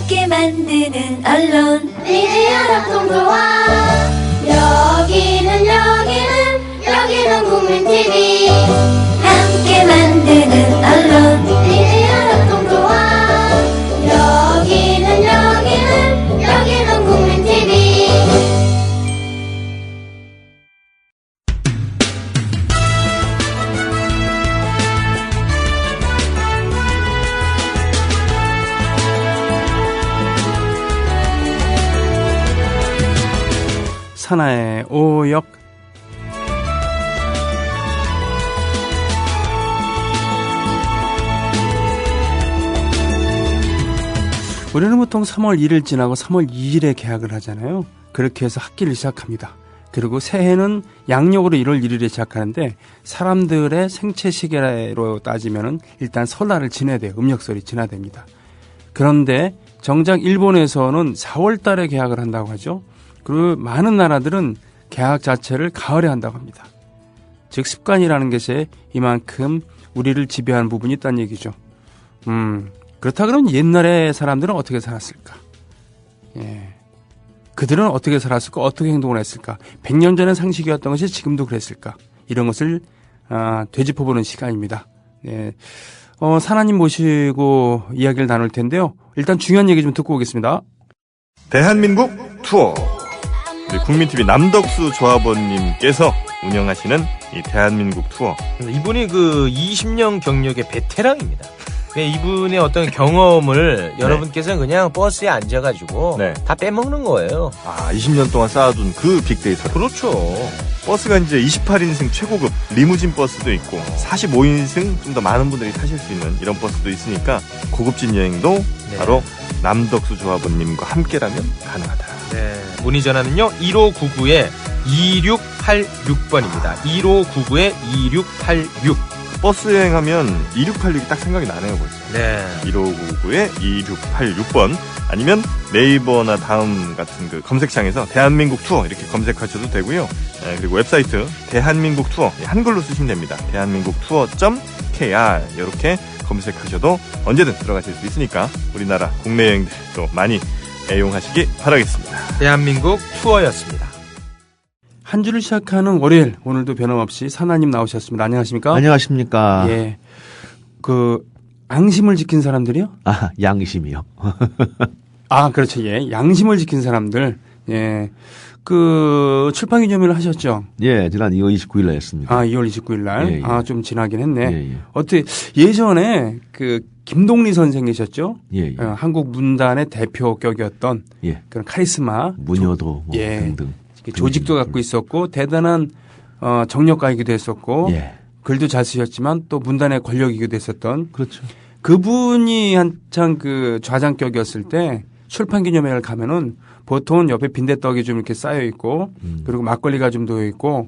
함께 만드는 언론 미디어 협동조합. 여기는 국민TV. 함께 만드는 언론 미디어 협동조합. 여기는 국민TV. 산하의 오역. 우리는 보통 3월 1일 지나고 3월 2일에 개학을 하잖아요. 그렇게 해서 학기를 시작합니다. 그리고 새해는 양력으로 1월 1일에 시작하는데 사람들의 생체 시계로 따지면은 일단 설날을 지내야 돼요. 음력설이 지나야 됩니다. 그런데 정작 일본에서는 4월 달에 개학을 한다고 하죠. 그리고 많은 나라들은 개학 자체를 가을에 한다고 합니다. 즉 습관이라는 것에 이만큼 우리를 지배하는 부분이 있다는 얘기죠. 그렇다 그러면 옛날에 사람들은 어떻게 살았을까? 예. 그들은 어떻게 살았을까? 어떻게 행동을 했을까? 100년 전의 상식이었던 것이 지금도 그랬을까? 이런 것을 되짚어보는 시간입니다. 예. 사나님 모시고 이야기를 나눌 텐데요. 일단 중요한 얘기 좀 듣고 오겠습니다. 대한민국 투어. 우리 국민TV 남덕수 조합원님께서 운영하시는 이 대한민국 투어. 이분이 그 20년 경력의 베테랑입니다. 이분의 어떤 경험을 여러분께서는 그냥 버스에 앉아가지고 다 빼먹는 거예요. 20년 동안 쌓아둔 그 빅데이터를. 그렇죠. 버스가 이제 28인승 최고급 리무진 버스도 있고 45인승 좀 더 많은 분들이 타실 수 있는 이런 버스도 있으니까 고급진 여행도 바로 남덕수 조합원님과 함께라면 가능하다. 네. 문의 전화는요 1599-2686번입니다. 1599-2686. 버스 여행하면 2686이 딱 생각이 나네요 벌써. 네. 1599-2686번 아니면 네이버나 다음 같은 그 검색창에서 대한민국 투어 이렇게 검색하셔도 되고요. 그리고 웹사이트 대한민국 투어 한글로 쓰시면 됩니다. 대한민국 투어.kr 이렇게 검색하셔도 언제든 들어가실 수 있으니까 우리나라 국내 여행들도 많이 애용하시기 바라겠습니다. 대한민국 투어였습니다. 한 주를 시작하는 월요일, 오늘도 변함없이 사나님 나오셨습니다. 안녕하십니까? 안녕하십니까? 예. 앙심을 지킨 사람들이요? 양심이요. 그렇죠. 예. 양심을 지킨 사람들. 예. 출판 기념일을 하셨죠? 예, 지난 2월 29일 날 했습니다. 2월 29일 날? 예. 좀 지나긴 했네. 예. 어떻게, 예전에 김동리 선생이셨죠? 예. 한국 문단의 대표격이었던 그런 카리스마. 문여도 등등. 조직도 갖고 있었고 대단한 정력가이기도 했었고 글도 잘 쓰셨지만 또 문단의 권력이기도 했었던 그렇죠. 그분이 한창 좌장격이었을 때 출판 기념회를 가면은 보통은 옆에 빈대떡이 좀 이렇게 쌓여 있고 그리고 막걸리가 좀 놓여 있고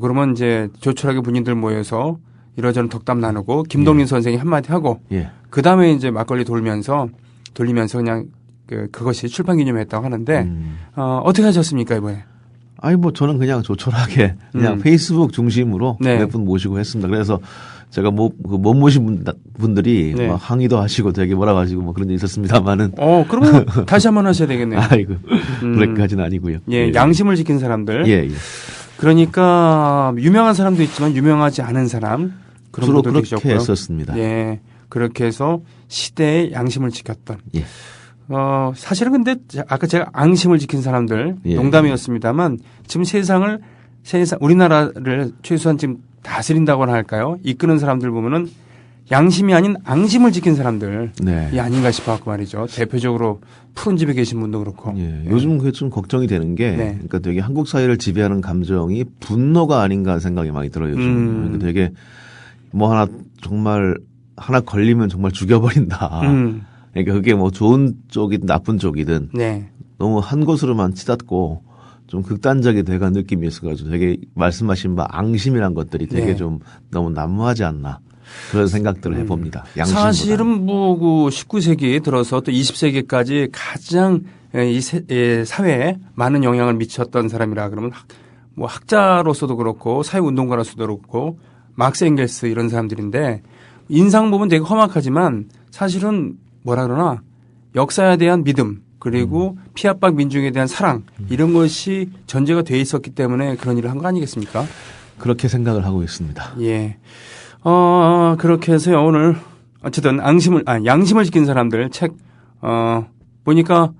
그러면 이제 조촐하게 분인들 모여서 이러저런 덕담 나누고 김동린 선생이 한마디 하고 그 다음에 이제 막걸리 돌리면서 그냥 그것이 출판 기념회였다고 하는데 어떻게 하셨습니까 이번에? 저는 그냥 조촐하게 그냥 페이스북 중심으로 몇 분 모시고 했습니다. 그래서 제가 못 모신 분들이 막 항의도 하시고 되게 뭐라고 하시고 그런 일 있었습니다만은. 그러면 다시 한번 하셔야 되겠네요. 그렇게까지는 아니고요. 양심을 지킨 사람들. 그러니까 유명한 사람도 있지만 유명하지 않은 사람. 그런 주로 분들도 그렇게 계셨고요. 했었습니다. 그렇게 해서 시대의 양심을 지켰던. 사실은 근데 아까 제가 앙심을 지킨 사람들 농담이었습니다만 지금 우리나라를 최소한 지금 다스린다고나 할까요? 이끄는 사람들 보면은 양심이 아닌 앙심을 지킨 사람들이 아닌가 싶어갖고 말이죠. 대표적으로 푸른 집에 계신 분도 그렇고. 요즘 그게 좀 걱정이 되는 게 그러니까 되게 한국 사회를 지배하는 감정이 분노가 아닌가 생각이 많이 들어요. 요즘. 그러니까 되게 하나 걸리면 정말 죽여버린다. 그러니까 그게 좋은 쪽이든 나쁜 쪽이든 너무 한 곳으로만 치닫고 좀 극단적이 돼간 느낌이 있어가지고 되게 말씀하신 바 앙심이란 것들이 되게 좀 너무 난무하지 않나 그런 생각들을 해봅니다. 양심보다. 사실은 19세기 들어서 또 20세기까지 가장 사회에 많은 영향을 미쳤던 사람이라 그러면 학자로서도 그렇고 사회운동가로서도 그렇고 막스 엥겔스 이런 사람들인데 인상 보면 되게 험악하지만 사실은 뭐라 그러나 역사에 대한 믿음 그리고 피압박 민중에 대한 사랑 이런 것이 전제가 돼 있었기 때문에 그런 일을 한 거 아니겠습니까? 그렇게 생각을 하고 있습니다. 예. 그렇게 해서요 오늘 어쨌든 양심을 지킨 사람들 책 보니까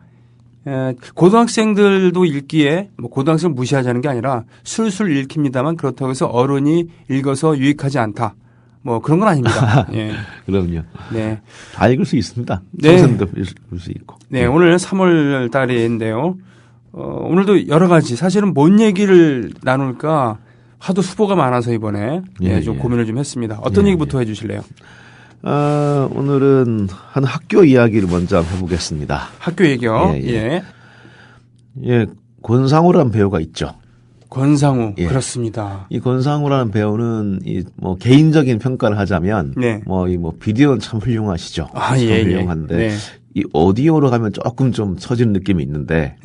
고등학생들도 읽기에 뭐 고등학생을 무시하자는 게 아니라 술술 읽힙니다만 그렇다고 해서 어른이 읽어서 유익하지 않다. 뭐 그런 건 아닙니다. 예. 그럼요. 네. 다 읽을 수 있습니다. 네. 청소년도 읽을 수 있고. 네, 오늘 3월 달인데요. 오늘도 여러 가지 사실은 뭔 얘기를 나눌까 하도 수보가 많아서 이번에 좀 고민을 좀 했습니다. 어떤 얘기부터 해주실래요? 오늘은 한 학교 이야기를 먼저 한번 해보겠습니다. 학교 얘기요? 예, 권상우라는 배우가 있죠. 권상우, 그렇습니다. 이 권상우라는 배우는 뭐 개인적인 평가를 하자면, 비디오는 참 훌륭하시죠. 참 훌륭한데, 이 오디오로 가면 조금 좀 처지는 느낌이 있는데,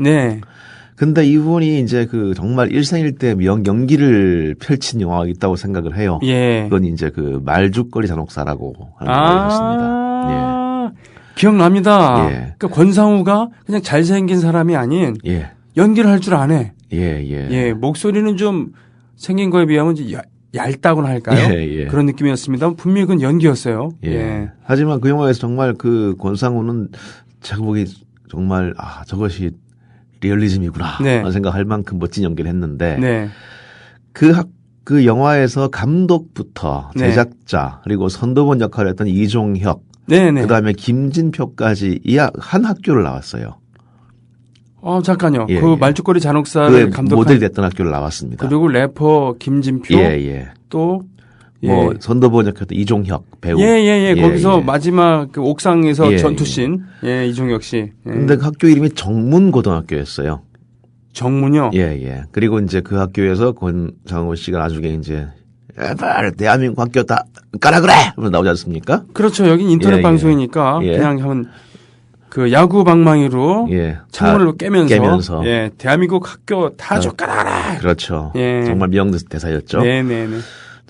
근데 이분이 이제 정말 일생일대 연기를 펼친 영화가 있다고 생각을 해요. 그건 이제 말죽거리 잔혹사라고 하는 영화가 있었습니다. 기억납니다. 그러니까 권상우가 그냥 잘생긴 사람이 아닌 연기를 할 줄 아네. 목소리는 좀 생긴 거에 비하면 얇다고나 할까요? 그런 느낌이었습니다. 분명히 그건 연기였어요. 하지만 그 영화에서 정말 권상우는 제가 보기 정말 저것이 리얼리즘이구나 라는 생각할 만큼 멋진 연기를 했는데 그 영화에서 감독부터 제작자 그리고 선도본 역할을 했던 이종혁 그다음에 김진표까지 한 학교를 나왔어요. 잠깐요. 말죽거리 잔혹사를 감독한 모델이 됐던 학교를 나왔습니다. 그리고 래퍼 김진표 또 선도본 역할했던 이종혁 배우. 거기서 마지막 옥상에서 전투씬. 이종혁 씨. 근데 그 학교 이름이 정문고등학교였어요. 정문요? 그리고 이제 그 학교에서 권상우 씨가 나중에 이제 대한민국 학교 다 가라 그래! 그러면 나오지 않습니까? 그렇죠. 여긴 인터넷 방송이니까 그냥 한번 야구 방망이로 창문을 깨면서 대한민국 학교 다 쫓겨나라. 그렇죠. 정말 명대사였죠. 네네네.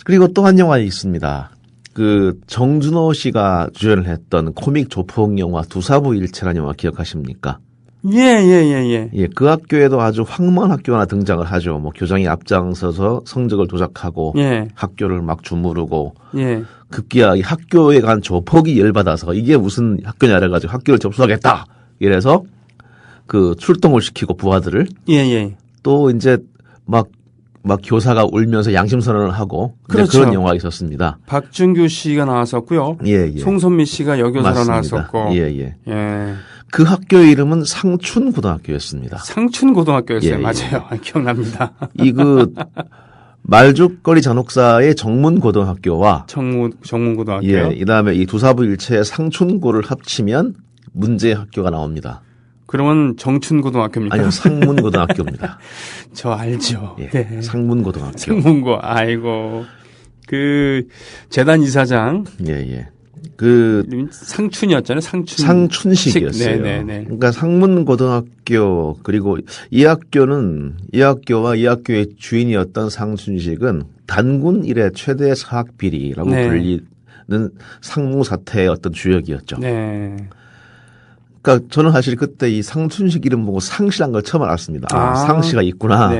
그리고 또 한 영화 있습니다. 정준호 씨가 주연을 했던 코믹 조폭 영화 두사부일체라는 영화 기억하십니까? 그 학교에도 아주 황망한 학교가 하나 등장을 하죠. 교장이 앞장서서 성적을 조작하고 학교를 막 주무르고 급기야 이 학교에 간 조폭이 열받아서 이게 무슨 학교냐 그래가지고 학교를 접수하겠다 이래서 출동을 시키고 부하들을 또 이제 막 교사가 울면서 양심선언을 하고 그런 영화가 있었습니다. 박준규 씨가 나왔었고요. 송선미 씨가 여교사로 나왔었고. 그 학교 이름은 상춘고등학교였습니다. 상춘고등학교였어요. 맞아요. 기억납니다. 말죽거리 잔혹사의 정문고등학교와 정문고등학교. 이다음에 이 두사부일체의 상춘고를 합치면 문제의 학교가 나옵니다. 그러면 정춘고등학교입니까? 아니요, 상문고등학교입니다. 저 알죠. 상문고등학교. 상문고, 아이고. 재단 이사장. 상춘이었잖아요. 상춘식이었어요. 그러니까 상문고등학교 그리고 이 학교와 이 학교의 주인이었던 상춘식은 단군 이래 최대 사학 비리라고 불리는 상무 사태의 어떤 주역이었죠. 그러니까 저는 사실 그때 이 상춘식 이름 보고 상씨란 걸 처음 알았습니다. 상씨가 있구나.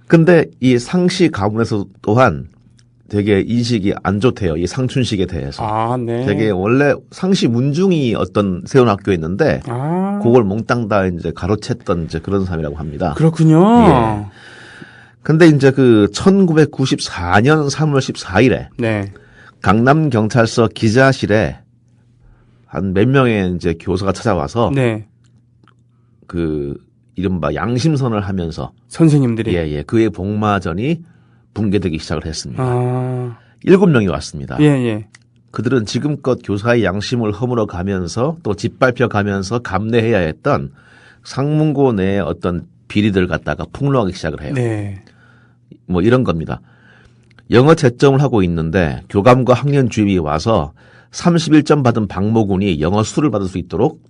근데 이 상씨 가문에서 또한 되게 인식이 안 좋대요. 이 상춘식에 대해서. 되게 원래 상시 문중이 어떤 세운 학교였는데 그걸 몽땅 다 이제 가로챘던 이제 그런 사람이라고 합니다. 그렇군요. 근데 이제 1994년 3월 14일에 강남 경찰서 기자실에 한 몇 명의 이제 교사가 찾아와서 이른바 양심선을 하면서 선생님들이 그의 복마전이 붕괴되기 시작을 했습니다. 7명이 왔습니다. 그들은 지금껏 교사의 양심을 허물어 가면서 또 짓밟혀 가면서 감내해야 했던 상문고 내의 어떤 비리들 갖다가 폭로하기 시작을 해요. 이런 겁니다. 영어 채점을 하고 있는데 교감과 학년 주임이 와서 31점 받은 박모군이 영어 수를 받을 수 있도록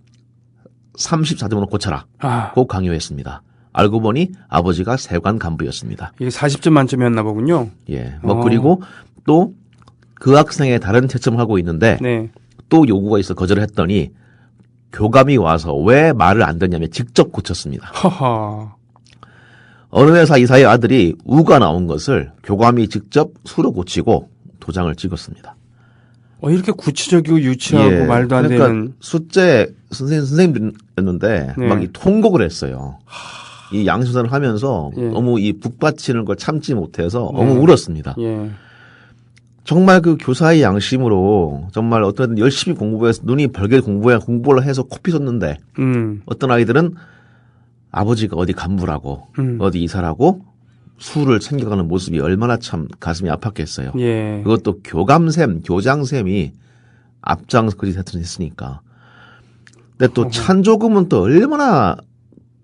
34점으로 고쳐라. 고 강요했습니다. 알고 보니 아버지가 세관 간부였습니다. 이게 40점 만점이었나 보군요. 그리고 또 그 학생의 다른 채점을 하고 있는데 또 요구가 있어 거절을 했더니 교감이 와서 왜 말을 안 듣냐면 직접 고쳤습니다. 허허. 어느 회사 이사의 아들이 우가 나온 것을 교감이 직접 수로 고치고 도장을 찍었습니다. 이렇게 구체적이고 유치하고 예, 말도 안 그러니까 되는. 숫제 선생님이었는데 네. 막 이 통곡을 했어요. 이 양심선을 하면서 예. 너무 이 북받치는 걸 참지 못해서 네. 너무 울었습니다. 예. 정말 그 교사의 양심으로 정말 어떤 열심히 공부해서 눈이 벌게 공부를 해서 코피 쏟는데 어떤 아이들은 아버지가 어디 간부라고 어디 이사라고 수를 챙겨가는 모습이 얼마나 참 가슴이 아팠겠어요. 예. 그것도 교감샘, 교장샘이 앞장서 그리 했으니까. 근데 또 찬조금은 또 얼마나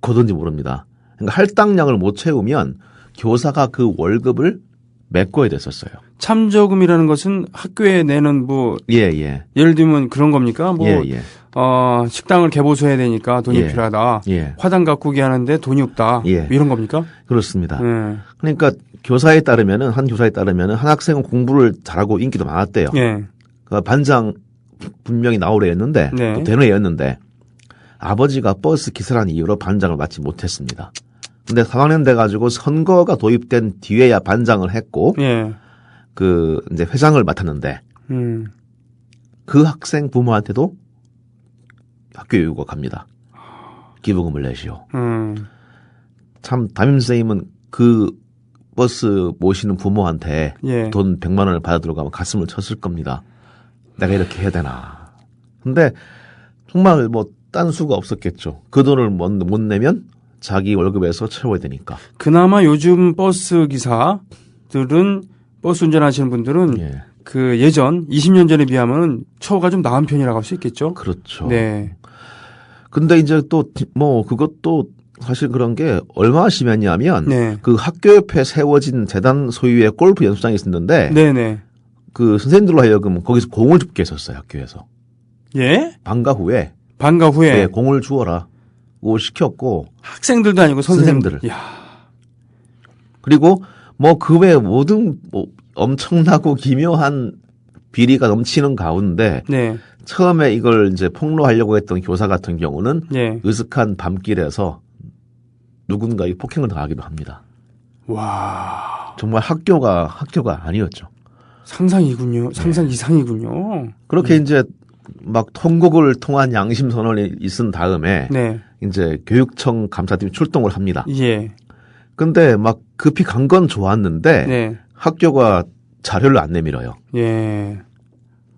거둔지 모릅니다. 그러니까 할당량을 못 채우면 교사가 그 월급을 메꿔야 됐었어요. 참조금이라는 것은 학교에 내는 예. 예를 들면 그런 겁니까? 예. 식당을 개보수해야 되니까 돈이 예. 필요하다. 예. 화단 가꾸기 하는데 돈이 없다. 예. 이런 겁니까? 그렇습니다. 예. 그러니까 한 교사에 따르면은 한 학생은 공부를 잘하고 인기도 많았대요. 예. 그 반장 분명히 나오려 했는데 네. 또 대노였는데 아버지가 버스 기사라는 이유로 반장을 맡지 못했습니다. 근데 3학년 돼가지고 선거가 도입된 뒤에야 반장을 했고, 예. 이제 회장을 맡았는데, 그 학생 부모한테도 학교 요구가 갑니다. 기부금을 내시오. 참, 담임선생님은 그 버스 모시는 부모한테 예. 돈 100만 원을 받아 들어가면 가슴을 쳤을 겁니다. 내가 이렇게 해야 되나. 근데 정말 딴 수가 없었겠죠. 그 돈을 못 내면 자기 월급에서 채워야 되니까. 그나마 요즘 버스 기사들은 버스 운전하시는 분들은 예. 그 예전 20년 전에 비하면 처우가 좀 나은 편이라고 할 수 있겠죠. 그렇죠. 네. 근데 이제 또 그것도 사실 그런 게 얼마나 심했냐면 네. 그 학교 옆에 세워진 재단 소유의 골프 연습장이 있었는데 네네. 그 선생님들로 하여금 거기서 공을 줍게 했었어요. 학교에서. 예? 방과 후에 네. 공을 주어라. 고 시켰고 학생들도 아니고 선생님들. 이야. 그리고 그 외에 모든 엄청나고 기묘한 비리가 넘치는 가운데 네. 처음에 이걸 이제 폭로하려고 했던 교사 같은 경우는 네. 으슥한 밤길에서 누군가에게 폭행을 당하기도 합니다. 와. 정말 학교가 아니었죠. 상상이군요. 상상 이상이군요. 그렇게 이제 막 통곡을 통한 양심 선언이 있은 다음에 네. 이제 교육청 감사팀이 출동을 합니다. 예. 근데 막 급히 간 건 좋았는데 네. 학교가 자료를 안 내밀어요. 예.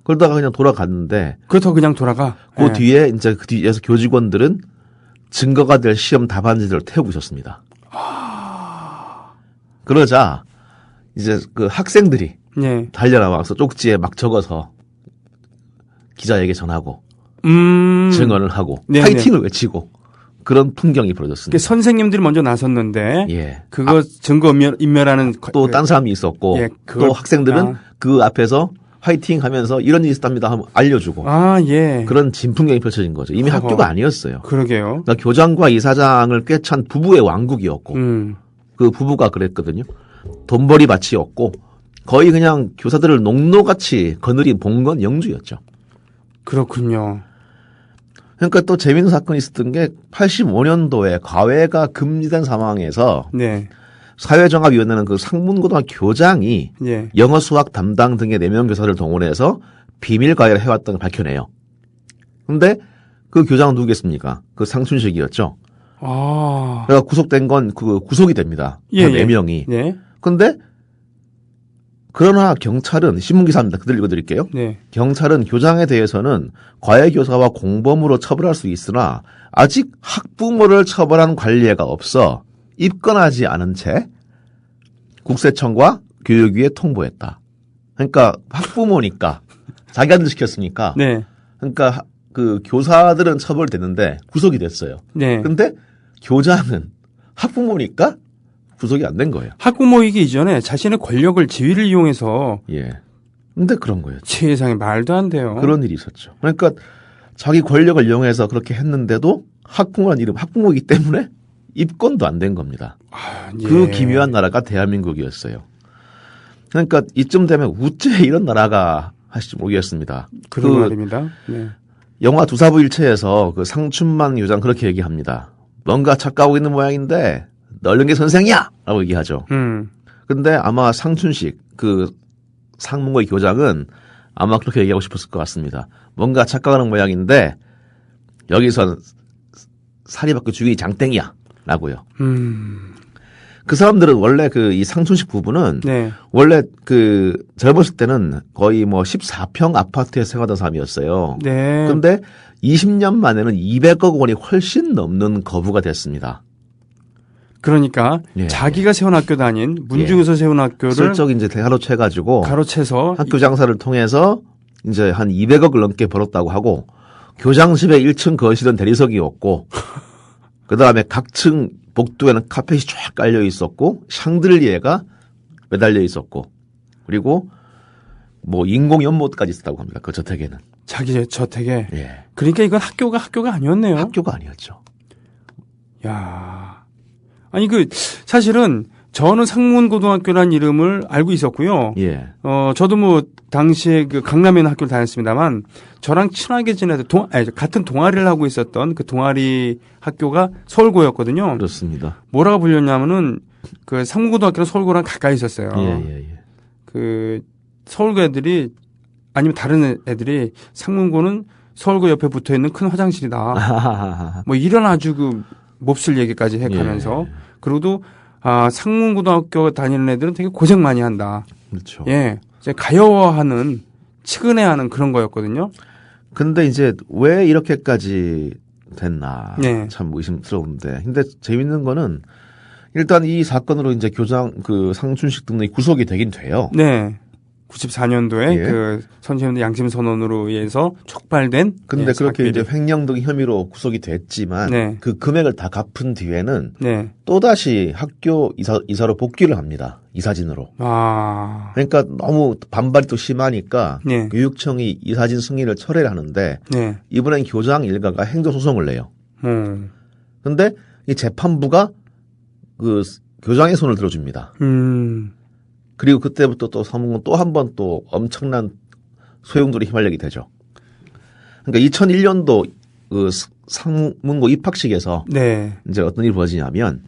그러다가 그냥 돌아갔는데 그렇다고 그냥 돌아가. 그 예. 뒤에 이제 그 뒤에서 교직원들은 증거가 될 시험 답안지들을 태우고 있었습니다. 그러자 이제 그 학생들이 예. 달려나와서 쪽지에 막 적어서 기자에게 전하고 증언을 하고 네네. 파이팅을 외치고 그런 풍경이 벌어졌습니다. 선생님들이 먼저 나섰는데 예. 그거 증거 인멸하는 또 딴 사람이 있었고 예, 또 학생들은 그 앞에서 화이팅 하면서 이런 일이 있었답니다 하면 알려주고 예. 그런 진풍경이 펼쳐진 거죠. 이미 학교가 아니었어요. 그러게요. 그러니까 교장과 이사장을 꿰찬 부부의 왕국이었고 그 부부가 그랬거든요. 돈벌이 밭이었고 거의 그냥 교사들을 농노같이 거느리 본 건 영주였죠. 그렇군요. 그러니까 또 재미있는 사건이 있었던 게 85년도에 과외가 금지된 상황에서 네. 사회정합위원회는 그 상문고등학교 교장이 예. 영어 수학 담당 등의 4명 교사를 동원해서 비밀 과외를 해왔던 걸 밝혀내요. 근데 그 교장은 누구겠습니까? 그 상춘식이었죠. 그래서 구속된 건 구속이 됩니다. 예, 4명이. 예. 근데 그러나 경찰은 신문기사입니다. 그들 읽어드릴게요. 네. 경찰은 교장에 대해서는 과외교사와 공범으로 처벌할 수 있으나 아직 학부모를 처벌한 관례가 없어 입건하지 않은 채 국세청과 교육위에 통보했다. 그러니까 학부모니까 자기한테 시켰으니까. 네. 그러니까 그 교사들은 처벌됐는데 구속이 됐어요. 네. 근데 교장은 학부모니까 구속이 안 된 거예요. 학부모이기 이전에 자신의 권력을 지위를 이용해서 예. 근데 그런 거예요. 세상에 말도 안 돼요. 그런 일이 있었죠. 그러니까 자기 권력을 이용해서 그렇게 했는데도 학부모라는 이름 학부모이기 때문에 입건도 안 된 겁니다. 예. 그 기묘한 나라가 대한민국이었어요. 그러니까 이쯤 되면 우째 이런 나라가 하실지 모르겠습니다. 그런 말입니다. 네. 영화 두사부일체에서 그 상춘만 교장 그렇게 얘기합니다. 뭔가 착각하고 있는 모양인데 널른 게 선생이야! 라고 얘기하죠. 근데 아마 상춘식 그 상문고의 교장은 아마 그렇게 얘기하고 싶었을 것 같습니다. 뭔가 착각하는 모양인데 여기선 사립학교 주위 장땡이야! 라고요. 그 사람들은 원래 그 이 상춘식 부부는 네. 원래 그 젊었을 때는 거의 뭐 14평 아파트에 생활하던 사람이었어요. 네. 근데 20년 만에는 200억 원이 훨씬 넘는 거부가 됐습니다. 그러니까 예. 자기가 세운 학교도 아닌 문중에서 세운 학교를 슬쩍 이제 가로채가지고 가로채서 학교 장사를 통해서 이제 한 200억을 넘게 벌었다고 하고 교장실에 1층 거실은 대리석이었고 그 다음에 각층 복도에는 카펫이 쫙 깔려 있었고 샹들리에가 매달려 있었고 그리고 뭐 인공 연못까지 있었다고 합니다. 그 저택에는. 자기 저택에. 예. 그러니까 이건 학교가 아니었네요. 학교가 아니었죠. 야, 아니 사실은 저는 상문고등학교라는 이름을 알고 있었고요. 예. 저도 뭐 당시에 그 강남에 있는 학교를 다녔습니다만 저랑 친하게 지내던 같은 동아리를 하고 있었던 그 동아리 학교가 서울고였거든요. 그렇습니다. 뭐라고 불렸냐면은 그 상문고등학교는 서울고랑 가까이 있었어요. 예. 그 서울고 애들이 아니면 다른 애들이 상문고는 서울고 옆에 붙어 있는 큰 화장실이다. 뭐 이런 아주 그 몹쓸 얘기까지 해가면서 예. 그리고도 상문고등학교 다니는 애들은 되게 고생 많이 한다. 그렇죠. 예. 이제 가여워하는, 측은해하는 그런 거였거든요. 근데 이제 왜 이렇게까지 됐나. 네. 참 의심스러운데. 근데 재밌는 거는 일단 이 사건으로 이제 교장, 그 상춘식 등등이 구속이 되긴 돼요. 네. 94년도에 예. 그 선생님들 양심 선언으로 의해서 촉발된. 근데 그렇게 사건이. 이제 횡령 등 혐의로 구속이 됐지만 네. 그 금액을 다 갚은 뒤에는 네. 또다시 학교 이사로 복귀를 합니다. 이사진으로. 아. 그러니까 너무 반발이 또 심하니까 네. 교육청이 이사진 승인을 철회를 하는데 네. 이번엔 교장 일가가 행정소송을 내요. 음. 근데 이 재판부가 그 교장의 손을 들어줍니다. 그리고 그때부터 또 사문고 또 한 번 또 엄청난 소용돌이 휘말리게 되죠. 그러니까 2001년도 그 상문고 입학식에서 네. 이제 어떤 일이 벌어지냐면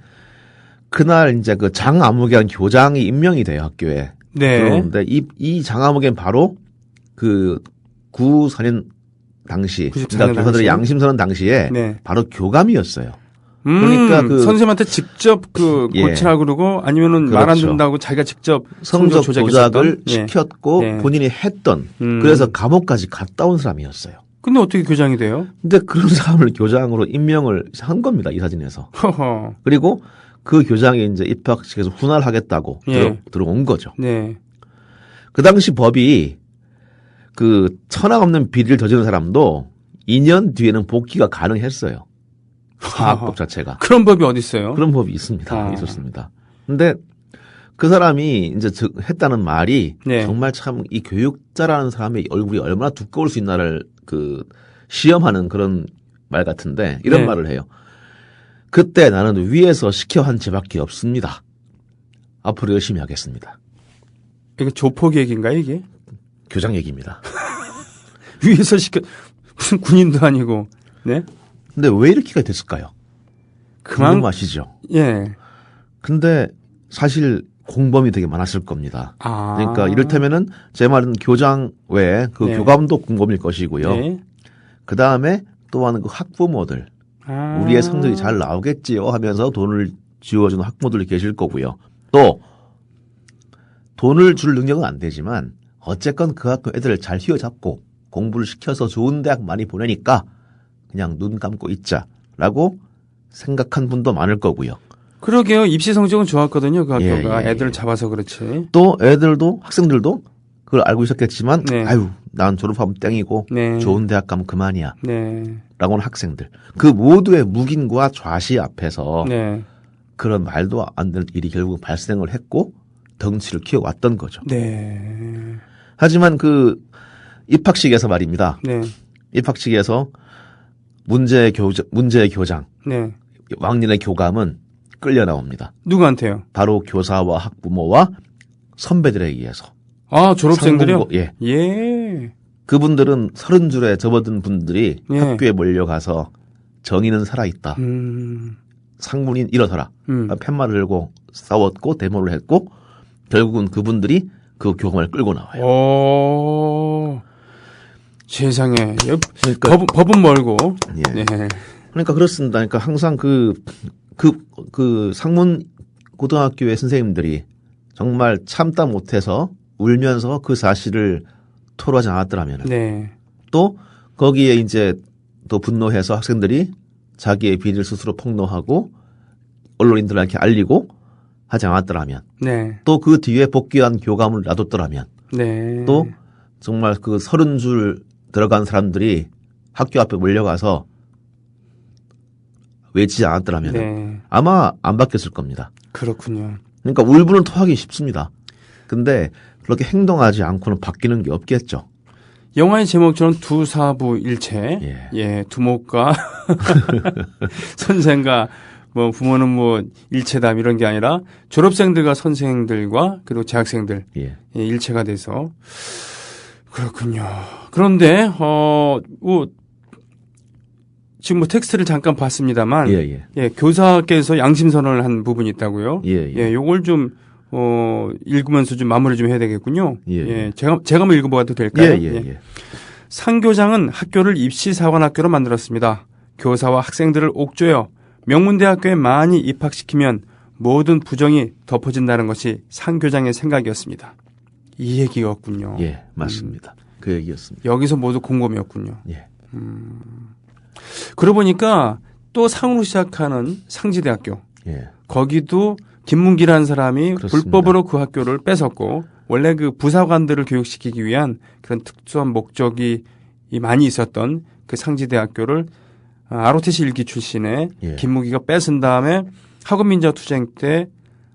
그날 이제 그 장아무개한 교장이 임명이 돼요, 학교에. 네. 그런데 이 장아무개는 바로 그 94년 당시, 94년 그러니까 교사들의 당시. 양심선언 당시에 네. 바로 교감이었어요. 그러니까 그 선생님한테 직접 그 예. 고치라 그러고 아니면은 그렇죠. 말 안 듣는다고 자기가 직접 성적 조작했었던? 조작을 예. 시켰고 예. 본인이 했던 그래서 감옥까지 갔다 온 사람이었어요. 근데 어떻게 교장이 돼요? 근데 그런 사람을 교장으로 임명을 한 겁니다, 이사진에서. 허허. 그리고 그 교장이 이제 입학식에서 훈활하겠다고 예. 들어온 거죠. 네. 그 당시 법이 그 천하없는 비리를 저지른 사람도 2년 뒤에는 복귀가 가능했어요. 사학법 자체가. 그런 법이 어디 있어요? 그런 법이 있습니다. 있었습니다. 근데 그 사람이 이제 했다는 말이 네. 정말 참 이 교육자라는 사람의 얼굴이 얼마나 두꺼울 수 있나를 그 시험하는 그런 말 같은데 이런 네. 말을 해요. 그때 나는 위에서 시켜 한 죄밖에 없습니다. 앞으로 열심히 하겠습니다. 이게 조폭 얘기인가요, 이게? 교장 얘기입니다. 위에서 시켜, 무슨 군인도 아니고, 네? 근데 왜 이렇게가 됐을까요? 궁금하시죠? 예. 근데 사실 공범이 되게 많았을 겁니다. 아. 그러니까 이를테면은 제 말은 교장 외에 그 네. 교감도 공범일 것이고요. 네. 그 다음에 또 하는 그 학부모들. 아. 우리의 성적이 잘 나오겠지요 하면서 돈을 지어주는 학부모들이 계실 거고요. 또 돈을 줄 능력은 안 되지만 어쨌건 그 학교 애들을 잘 휘어잡고 공부를 시켜서 좋은 대학 많이 보내니까 그냥 눈 감고 있자라고 생각한 분도 많을 거고요. 그러게요. 입시 성적은 좋았거든요. 그 학교가. 예. 애들을 잡아서 그렇지. 또 애들도 학생들도 그걸 알고 있었겠지만 네. 아유 난 졸업하면 땡이고 네. 좋은 대학 가면 그만이야 네. 라고 하는 학생들. 그 모두의 묵인과 좌시 앞에서 네. 그런 말도 안 되는 일이 결국 발생을 했고 덩치를 키워왔던 거죠. 네. 하지만 그 입학식에서 말입니다. 네. 입학식에서 문제의 교장, 네. 왕년의 교감은 끌려 나옵니다. 누구한테요? 바로 교사와 학부모와 선배들에 의해서. 아, 졸업생들이요? 상문고, 예. 예. 그분들은 30줄에 접어든 분들이 학교에 몰려가서 정의는 살아있다. 상문인 일어서라. 팻말을 들고 싸웠고 데모를 했고 결국은 그분들이 그 교감을 끌고 나와요. 오, 세상에. 그러니까 법은 멀고. 예. 네. 그러니까 그렇습니다. 그러니까 항상 그 상문 고등학교의 선생님들이 정말 참다 못해서 울면서 그 사실을 토로하지 않았더라면 네. 또 거기에 이제 또 분노해서 학생들이 자기의 비리를 스스로 폭로하고 언론인들에게 알리고 하지 않았더라면 네. 또 그 뒤에 복귀한 교감을 놔뒀더라면 네. 또 정말 그 30줄 들어간 사람들이 학교 앞에 몰려가서 외치지 않았더라면 네. 아마 안 바뀌었을 겁니다. 그렇군요. 그러니까 울분은 토하기 쉽습니다. 근데 그렇게 행동하지 않고는 바뀌는 게 없겠죠. 영화의 제목처럼 두사부일체, 예, 두목과 선생과 뭐 부모는 뭐 일체다 이런 게 아니라 졸업생들과 선생들과 그리고 재학생들 일체가 돼서 그렇군요. 그런데 지금 뭐 텍스트를 잠깐 봤습니다만, 교사께서 양심선언을 한 부분이 있다고요. 요걸 좀 읽으면서 좀 마무리 좀 해야 되겠군요. 제가 한번 읽어봐도 될까요? 상교장은 학교를 입시사관학교로 만들었습니다. 교사와 학생들을 옥죄어 명문대학교에 많이 입학시키면 모든 부정이 덮어진다는 것이 상교장의 생각이었습니다. 이 얘기였군요. 예, 맞습니다. 그 얘기였습니다. 여기서 모두 공범이었군요. 그러고 보니까 또 상으로 시작하는 상지대학교. 거기도 김문기라는 사람이 그렇습니다. 불법으로 그 학교를 뺏었고 원래 그 부사관들을 교육시키기 위한 그런 특수한 목적이 많이 있었던 그 상지대학교를 ROTC 일기 출신의 김문기가 뺏은 다음에 학업민주화투쟁 때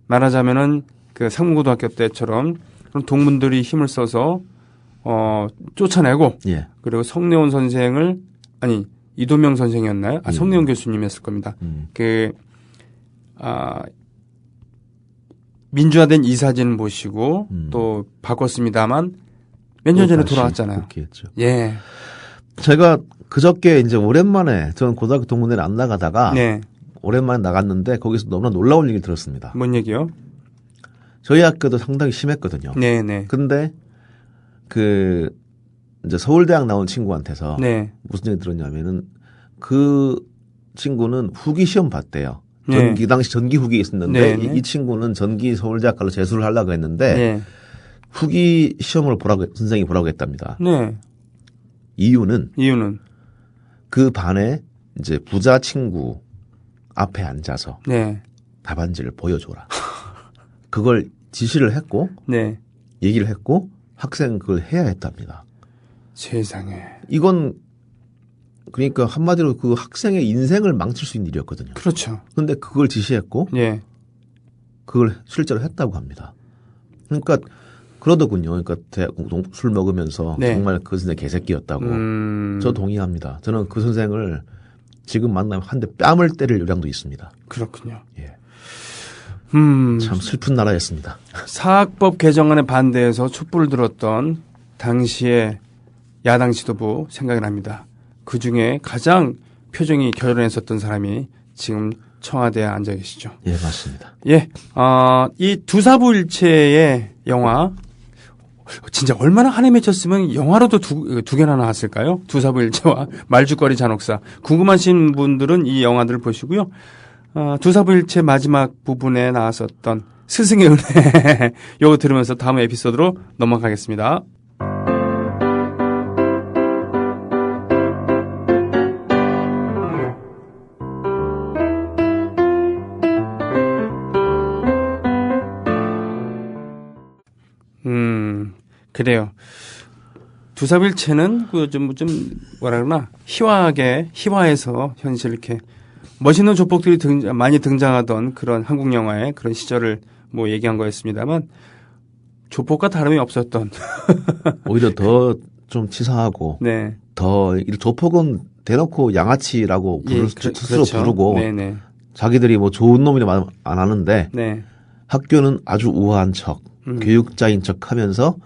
말하자면은 그 상문고등학교 때처럼 그런 동문들이 힘을 써서 쫓아내고 그리고 성내원 선생을 이도명 선생이었나요? 성내원 교수님이었을 겁니다. 민주화된 이사진을 모시고 또 바꿨습니다만 몇 년 전에 돌아왔잖아요. 예. 제가 그저께 이제 오랜만에 저는 고등학교 동문회를 안 나가다가 오랜만에 나갔는데 거기서 너무나 놀라운 얘기를 들었습니다. 뭔 얘기요? 저희 학교도 상당히 심했거든요. 네네. 근데 이제 서울대학 나온 친구한테서 무슨 얘기 들었냐면은 그 친구는 후기 시험 봤대요. 그 당시 전기 후기 있었는데 이 친구는 전기 서울대학 가서 재수를 하려고 했는데 후기 시험을 선생님이 보라고 했답니다. 이유는 그 반에 이제 부자 친구 앞에 앉아서 답안지를 보여줘라. 그걸 지시를 했고 얘기를 했고 학생 그걸 해야 했답니다. 세상에. 이건 그러니까 한마디로 그 학생의 인생을 망칠 수 있는 일이었거든요. 그렇죠. 그런데 그걸 지시했고 그걸 실제로 했다고 합니다. 그러니까 그러더군요. 그러니까 술 먹으면서 정말 그 선생 개새끼였다고. 저 동의합니다. 저는 그 선생을 지금 만나면 한 대 뺨을 때릴 요량도 있습니다. 그렇군요. 참 슬픈 나라였습니다. 사학법 개정안에 반대해서 촛불을 들었던 당시의 야당 지도부 생각이 납니다. 그중에 가장 표정이 결연했었던 사람이 지금 청와대에 앉아 계시죠. 예, 맞습니다. 이 두사부일체의 영화 진짜 얼마나 한해 맺혔으면 영화로도 두 개나 나왔을까요? 두사부일체와 말죽거리 잔혹사. 궁금하신 분들은 이 영화들을 보시고요. 두사부일체 마지막 부분에 나왔었던 스승의 은혜 이거 들으면서 다음 에피소드로 넘어가겠습니다. 그래요. 두사부일체는 좀 뭐라 그러나 희화해서 현실 이렇게 멋있는 조폭들이 많이 등장하던 그런 한국 영화의 그런 시절을 뭐 얘기한 거였습니다만 조폭과 다름이 없었던 오히려 더 좀 치사하고 더 조폭은 대놓고 양아치라고 스스로 부르고 자기들이 뭐 좋은 놈이라 말 안 하는데 학교는 아주 우아한 척 교육자인 척하면서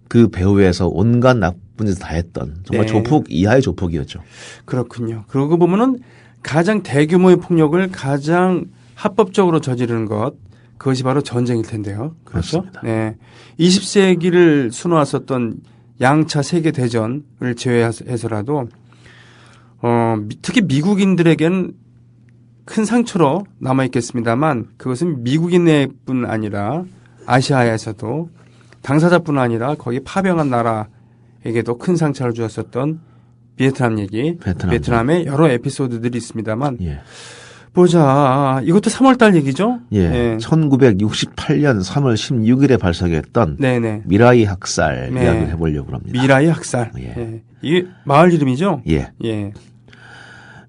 그 배후에서 온갖 분에서 다 했던 정말 네. 조폭 이하의 조폭이었죠. 그렇군요. 그러고 보면은 가장 대규모의 폭력을 가장 합법적으로 저지르는 것, 그것이 바로 전쟁일 텐데요. 그렇죠? 그렇습니다. 네. 20세기를 수놓았었던 양차 세계 대전을 제외해서라도 특히 미국인들에게는 큰 상처로 남아 있겠습니다만 그것은 미국인 내뿐 아니라 아시아에서도 당사자뿐 아니라 거기 파병한 나라에게도 큰 상처를 주었었던 베트남 얘기, 베트남의 여러 에피소드들이 있습니다만 예. 보자. 이것도 3월달 얘기죠? 예. 네. 1968년 3월 16일에 발생했던 네네. 미라이 학살 네. 이야기를 해보려고 합니다. 미라이 학살. 예. 예. 이게 마을 이름이죠? 예. 예.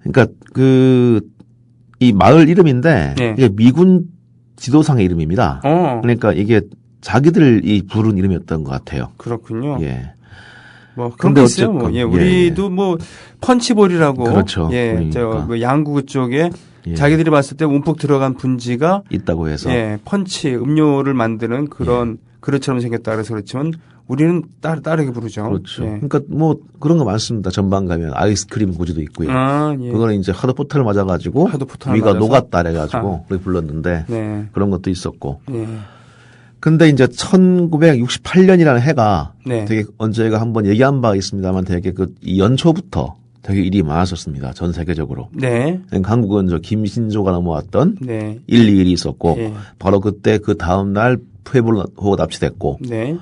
그러니까 이 마을 이름인데 예. 이게 미군 지도상의 이름입니다. 그러니까 이게 자기들이 부른 이름이었던 것 같아요. 그렇군요. 예. 뭐 그런 게 있어요. 뭐. 예. 우리도 뭐 펀치볼이라고. 그렇죠. 예. 그러니까. 뭐 양구 쪽에 예. 자기들이 봤을 때 움푹 들어간 분지가 있다고 해서 예. 펀치 음료를 만드는 그런 그릇처럼 생겼다 그래서 그렇지만 우리는 다르게 부르죠. 그렇죠. 예. 그러니까 뭐 그런 거 많습니다. 전방 가면 아이스크림 고지도 있고요. 예. 그거는 이제 하도 포탄을 맞아가지고 위가 맞아서? 녹았다 그래가지고 그렇게 불렀는데 네. 그런 것도 있었고. 예. 근데 이제 1968년이라는 해가 네. 되게 저희가 한번 얘기한 바가 있습니다만 되게 이 연초부터 되게 일이 많았었습니다. 전 세계적으로. 네. 한국은 김신조가 넘어왔던 네. 1.21이 있었고 예. 바로 그때 그 다음 날 푸에블로호가 납치됐고 네.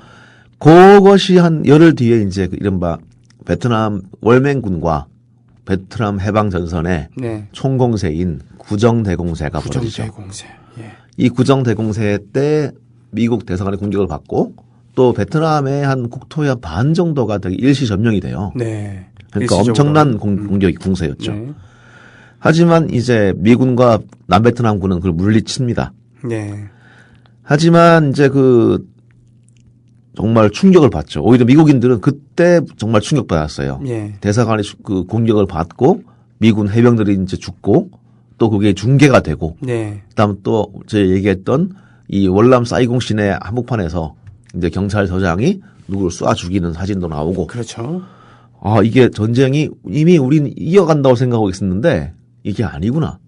그것이 한 열흘 뒤에 이제 이른바 베트남 월맹군과 베트남 해방 전선의 네. 총공세인 구정대공세가 벌어지죠. 구정대공세. 예. 이 구정대공세 때 미국 대사관의 공격을 받고 또 베트남의 한 국토의 한 반 정도가 되게 일시 점령이 돼요. 네. 그러니까 엄청난 공격이 공세였죠. 네. 하지만 이제 미군과 남베트남군은 그걸 물리칩니다. 네. 하지만 이제 정말 충격을 받죠. 오히려 미국인들은 그때 정말 충격받았어요. 예. 대사관의 그 공격을 받고 미군 해병들이 이제 죽고 또 그게 중계가 되고 네. 그다음 또 제가 얘기했던 이 월남 사이공 시내 한복판에서 이제 경찰서장이 누구를 쏴 죽이는 사진도 나오고. 그렇죠. 아, 이게 전쟁이 이미 우린 이어간다고 생각하고 있었는데 이게 아니구나.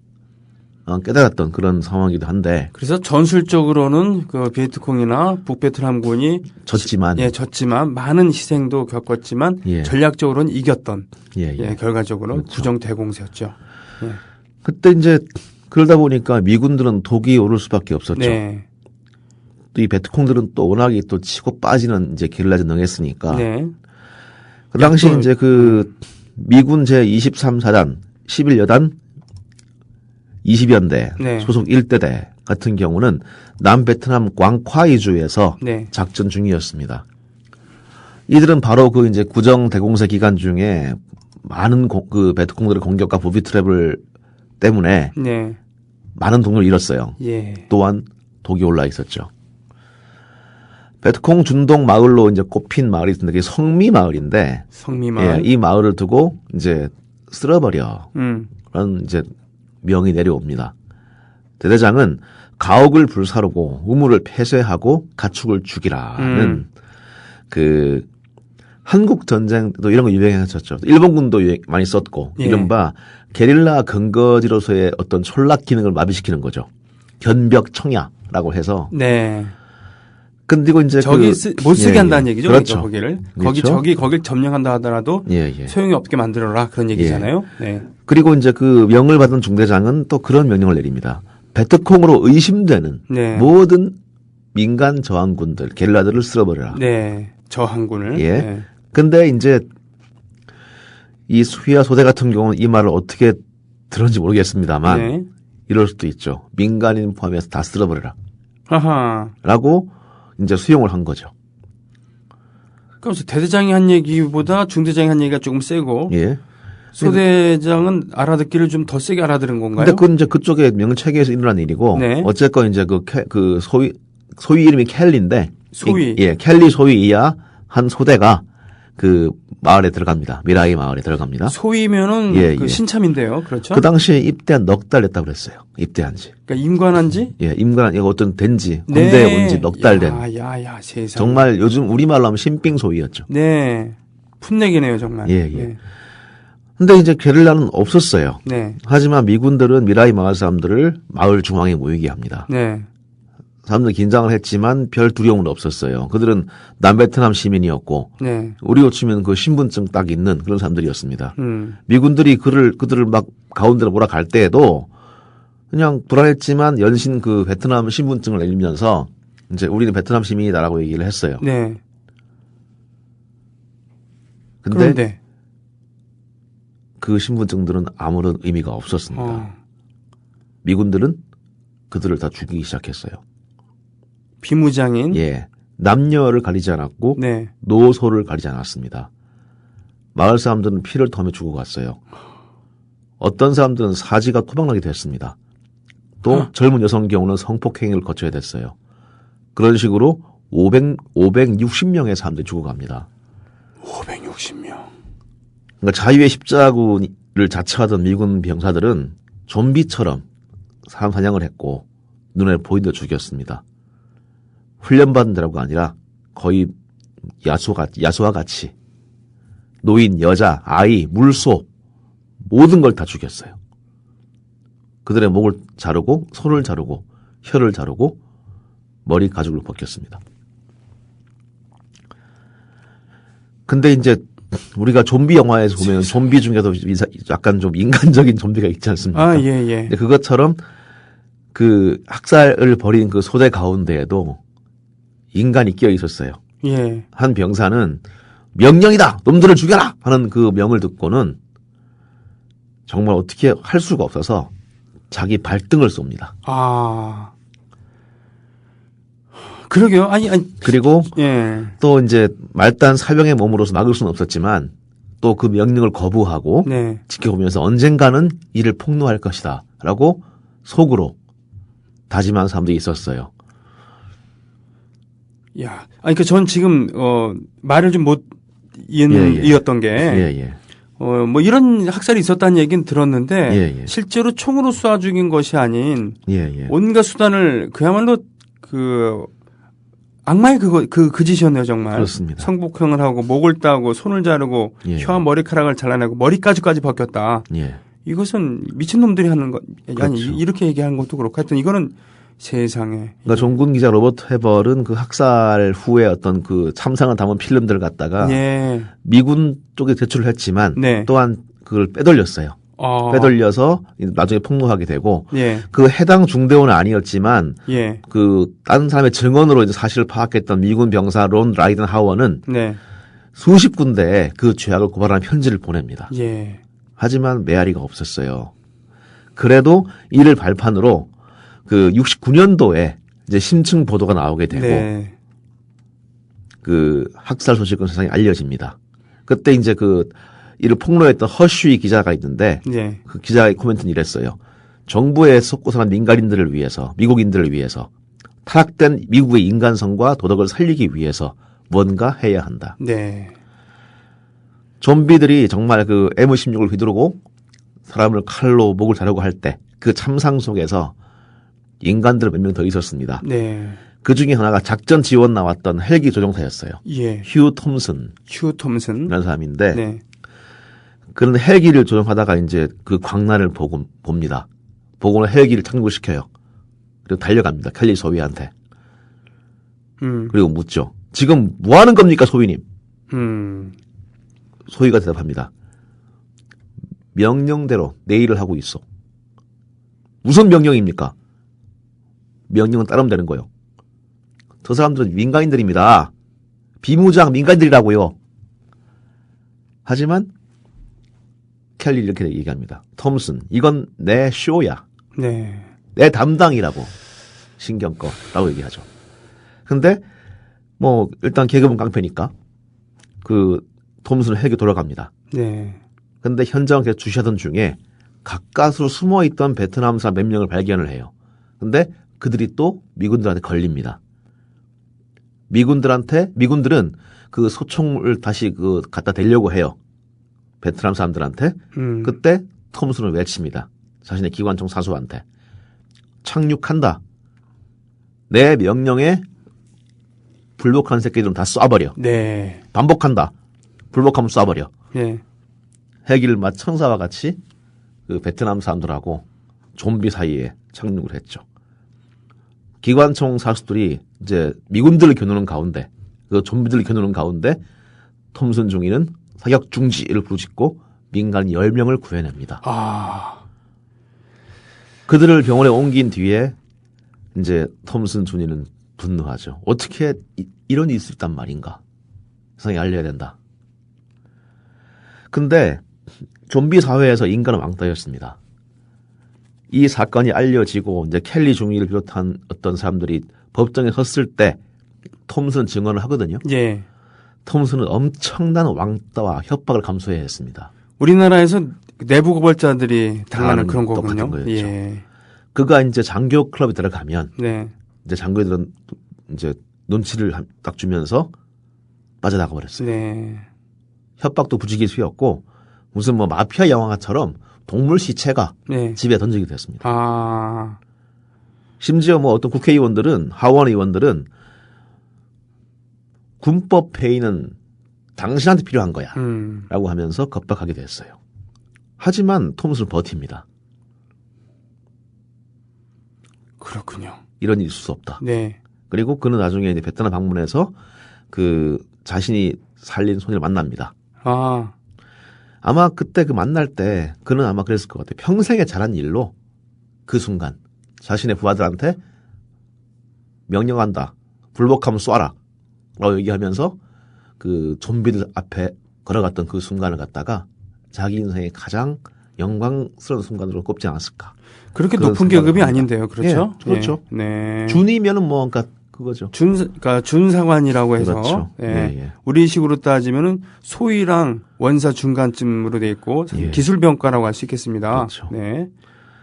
깨달았던 그런 상황이기도 한데. 그래서 전술적으로는 그 비에트콩이나 북베트남군이 졌지만 많은 희생도 겪었지만 예. 전략적으로는 이겼던 예. 결과적으로 그렇죠. 구정대공세였죠. 예. 그때 이제 그러다 보니까 미군들은 독이 오를 수밖에 없었죠. 네. 또 이 베트콩들은 또 워낙에 또 치고 빠지는 이제 게릴라 전능했으니까. 네. 그 당시 이제 미군 제23사단 11여단 20연대 네. 소속 1대대 같은 경우는 남베트남 광콰이주에서 네. 작전 중이었습니다. 이들은 바로 이제 구정대공세 기간 중에 많은 베트콩들의 공격과 부비 트랩을 때문에 네. 많은 동료를 잃었어요. 예. 또한 독이 올라 있었죠. 베트콩 준동 마을로 이제 꼽힌 마을이 있는데 그게 성미 마을인데 성미마을. 이 마을을 두고 이제 쓸어버려. 라는 이제 명이 내려옵니다. 대대장은 가옥을 불사르고 우물을 폐쇄하고 가축을 죽이라는 한국 전쟁도 이런 거 유행했었죠. 일본군도 많이 썼고 예. 이른바 게릴라 근거지로서의 어떤 촌락 기능을 마비시키는 거죠. 견벽 청야라고 해서. 네. 근데 이제 못 쓰게 한다는 얘기죠. 그렇죠. 거기를. 그렇죠. 거길 점령한다 하더라도 소용이 없게 만들어라 그런 얘기잖아요. 네. 그리고 이제 명을 받은 중대장은 또 그런 명령을 내립니다. 베트콩으로 의심되는 모든 민간 저항군들, 게릴라들을 쓸어버려라. 네. 저항군을. 예. 네. 근데 이제 이 수휘와 소대 같은 경우는 이 말을 어떻게 들었는지 모르겠습니다만 이럴 수도 있죠. 민간인 포함해서 다 쓸어버려라. 아하. 라고 이제 수용을 한 거죠. 그래서 대대장이 한 얘기보다 중대장이 한 얘기가 조금 세고. 예. 소대장은 알아듣기를 좀 더 세게 알아들은 건가요? 근데 그건 이제 그쪽의 명체계에서 일어난 일이고. 어쨌건 이제 소위 이름이 켈리인데. 소위. 예. 켈리 소위이야 한 소대가 마을에 들어갑니다. 미라이 마을에 들어갑니다. 소위면은 신참인데요. 그렇죠? 그 당시에 입대한 넉 달 됐다고 그랬어요. 입대한 지. 그러니까 임관한 지? 예, 임관한, 이거 어떤 된지, 군대에 온 지 넉 달 된. 세상. 정말 요즘 우리말로 하면 신빙 소위였죠. 네. 풋내기네요, 정말. 예, 예. 네. 근데 이제 게릴라는 없었어요. 네. 하지만 미군들은 미라이 마을 사람들을 마을 중앙에 모이게 합니다. 네. 사람들 긴장을 했지만 별 두려움은 없었어요. 그들은 남베트남 시민이었고, 네. 우리로 치면 그 신분증 딱 있는 그런 사람들이었습니다. 미군들이 그들을 막 가운데로 몰아갈 때에도 그냥 불안했지만 연신 그 베트남 신분증을 내밀면서 이제 우리는 베트남 시민이다라고 얘기를 했어요. 네. 그런데 그 신분증들은 아무런 의미가 없었습니다. 미군들은 그들을 다 죽이기 시작했어요. 비무장인? 예. 남녀를 가리지 않았고, 네. 노소를 가리지 않았습니다. 마을 사람들은 피를 토하며 죽어갔어요. 어떤 사람들은 사지가 토막나게 됐습니다. 또 젊은 여성 경우는 성폭행을 거쳐야 됐어요. 그런 식으로 560명의 사람들이 죽어갑니다. 560명. 그러니까 자유의 십자군을 자처하던 미군 병사들은 좀비처럼 사람 사냥을 했고 눈에 보이는 대로 죽였습니다. 훈련받은 데라고가 아니라 거의 야수와 같이 노인, 여자, 아이, 물소 모든 걸 다 죽였어요. 그들의 목을 자르고 손을 자르고 혀를 자르고 머리 가죽을 벗겼습니다. 근데 이제 우리가 좀비 영화에서 보면 좀비 중에도 약간 좀 인간적인 좀비가 있지 않습니까? 아, 예, 예. 그것처럼 그 학살을 벌인 그 소대 가운데에도 인간이 끼어 있었어요. 예. 한 병사는 명령이다! 놈들을 죽여라! 하는 그 명을 듣고는 정말 어떻게 할 수가 없어서 자기 발등을 쏩니다. 아. 그러게요. 아니. 그리고 예. 또 이제 말단 사병의 몸으로서 막을 수는 없었지만 또 그 명령을 거부하고 네. 지켜보면서 언젠가는 이를 폭로할 것이다 라고 속으로 다짐한 사람들이 있었어요. 야, 아니 전 지금 말을 좀 못 이었던 게 뭐 이런 학살이 있었다는 얘기는 들었는데 실제로 총으로 쏴 죽인 것이 아닌 온갖 수단을 그야말로 그 악마의 그 짓이었네요, 정말. 그렇습니다. 성폭행을 하고 목을 따고 손을 자르고 혀와 머리카락을 잘라내고 머리까지까지 벗겼다. 이것은 미친놈들이 하는 것, 그렇죠. 아니 이렇게 얘기하는 것도 그렇고 하여튼 이거는 세상에. 그러니까 종군 기자 로버트 헤벌은 그 학살 후에 어떤 그 참상을 담은 필름들을 갖다가 미군 쪽에 제출을 했지만 또한 그걸 빼돌렸어요. 빼돌려서 나중에 폭로하게 되고 그 해당 중대원은 아니었지만 그 다른 사람의 증언으로 이제 사실을 파악했던 미군 병사 론 라이든 하워는 수십 군데에 그 죄악을 고발하는 편지를 보냅니다. 하지만 메아리가 없었어요. 그래도 이를 발판으로 그 69년도에 이제 심층 보도가 나오게 되고 그 학살 소식은 세상에 알려집니다. 그때 이제 그 이를 폭로했던 허쉬 기자가 있는데 그 기자의 코멘트는 이랬어요. 정부에 속고 사는 민간인들을 위해서, 미국인들을 위해서 타락된 미국의 인간성과 도덕을 살리기 위해서 뭔가 해야 한다. 좀비들이 정말 그 M16을 휘두르고 사람을 칼로 목을 자르고 할 때 그 참상 속에서 인간들 몇 명 더 있었습니다. 그 중에 하나가 작전 지원 나왔던 헬기 조종사였어요. 휴 톰슨. 이라는 사람인데 그런 헬기를 조종하다가 이제 그 광란을 봅니다. 보고는 헬기를 착륙시켜요. 그리고 달려갑니다. 켈리 소위한테. 그리고 묻죠. 지금 뭐 하는 겁니까, 소위님? 소위가 대답합니다. 명령대로 내 일을 하고 있어. 무슨 명령입니까? 명령은 따르면 되는 거예요. 저 사람들은 민간인들입니다. 비무장 민간인들이라고요. 하지만 켈리 이렇게 얘기합니다. 톰슨, 이건 내 쇼야. 내 담당이라고. 신경 꺼라고 얘기하죠. 근데 뭐 일단 계급은 깡패니까 그 톰슨은 헬기 돌아갑니다. 근데 현장을 계속 주시하던 중에 가까스로 숨어있던 베트남 사람 몇 명을 발견을 해요. 근데 그들이 또 미군들한테 걸립니다. 미군들은 그 소총을 다시 그 갖다 대려고 해요. 베트남 사람들한테. 그때 톰슨을 외칩니다. 자신의 기관총 사수한테. 착륙한다. 내 명령에 불복한 새끼들은 다 쏴버려. 반복한다. 불복하면 쏴버려. 예. 헬기를 막 천사와 같이 그 베트남 사람들하고 좀비 사이에 착륙을 했죠. 기관총 사수들이 이제 미군들을 겨누는 가운데, 그 좀비들을 겨누는 가운데 톰슨 중위는 사격 중지를 부르짖고 민간 10명을 구해냅니다. 그들을 병원에 옮긴 뒤에 이제 톰슨 중위는 분노하죠. 어떻게 이런 일이 있을 수 있단 말인가? 세상에 알려야 된다. 근데 좀비 사회에서 인간은 왕따였습니다. 이 사건이 알려지고 이제 켈리 중위를 비롯한 어떤 사람들이 법정에 섰을 때 톰슨 증언을 하거든요. 예. 톰슨은 엄청난 왕따와 협박을 감수해야 했습니다. 우리나라에서 내부 고발자들이 당하는 그런 거군요. 똑같은 거였죠. 예. 그가 이제 장교 클럽에 들어가면 네. 이제 장교들은 이제 눈치를 딱 주면서 빠져나가 버렸어요. 네. 협박도 부지기수였고 무슨 뭐 마피아 영화처럼 동물 시체가 네. 집에 던지게 됐습니다. 심지어 뭐 어떤 국회의원들은 하원 의원들은 군법 회의는 당신한테 필요한 거야 라고 하면서 겁박하게 됐어요. 하지만 톰슨은 버팁니다. 그렇군요. 이런 일이 있을 수 없다. 네. 그리고 그는 나중에 이제 베트남 방문해서 그 자신이 살린 소년을 만납니다. 아마 그때 그 만날 때 그는 아마 그랬을 것 같아요. 평생에 잘한 일로 그 순간 자신의 부하들한테 명령한다. 불복하면 쏴라. 라고 얘기하면서 그 좀비들 앞에 걸어갔던 그 순간을 갖다가 자기 인생의 가장 영광스러운 순간으로 꼽지 않았을까. 그렇게 높은 계급이 아닌데요. 그렇죠? 예, 그렇죠. 예. 네. 준이면은 뭐, 그러니까 그거죠. 그러니까 준사관이라고 해서. 그렇죠. 예. 예. 우리식으로 따지면은 소위랑 원사 중간쯤으로 돼 있고 예. 기술병과라고 할 수 있겠습니다. 그렇죠. 네.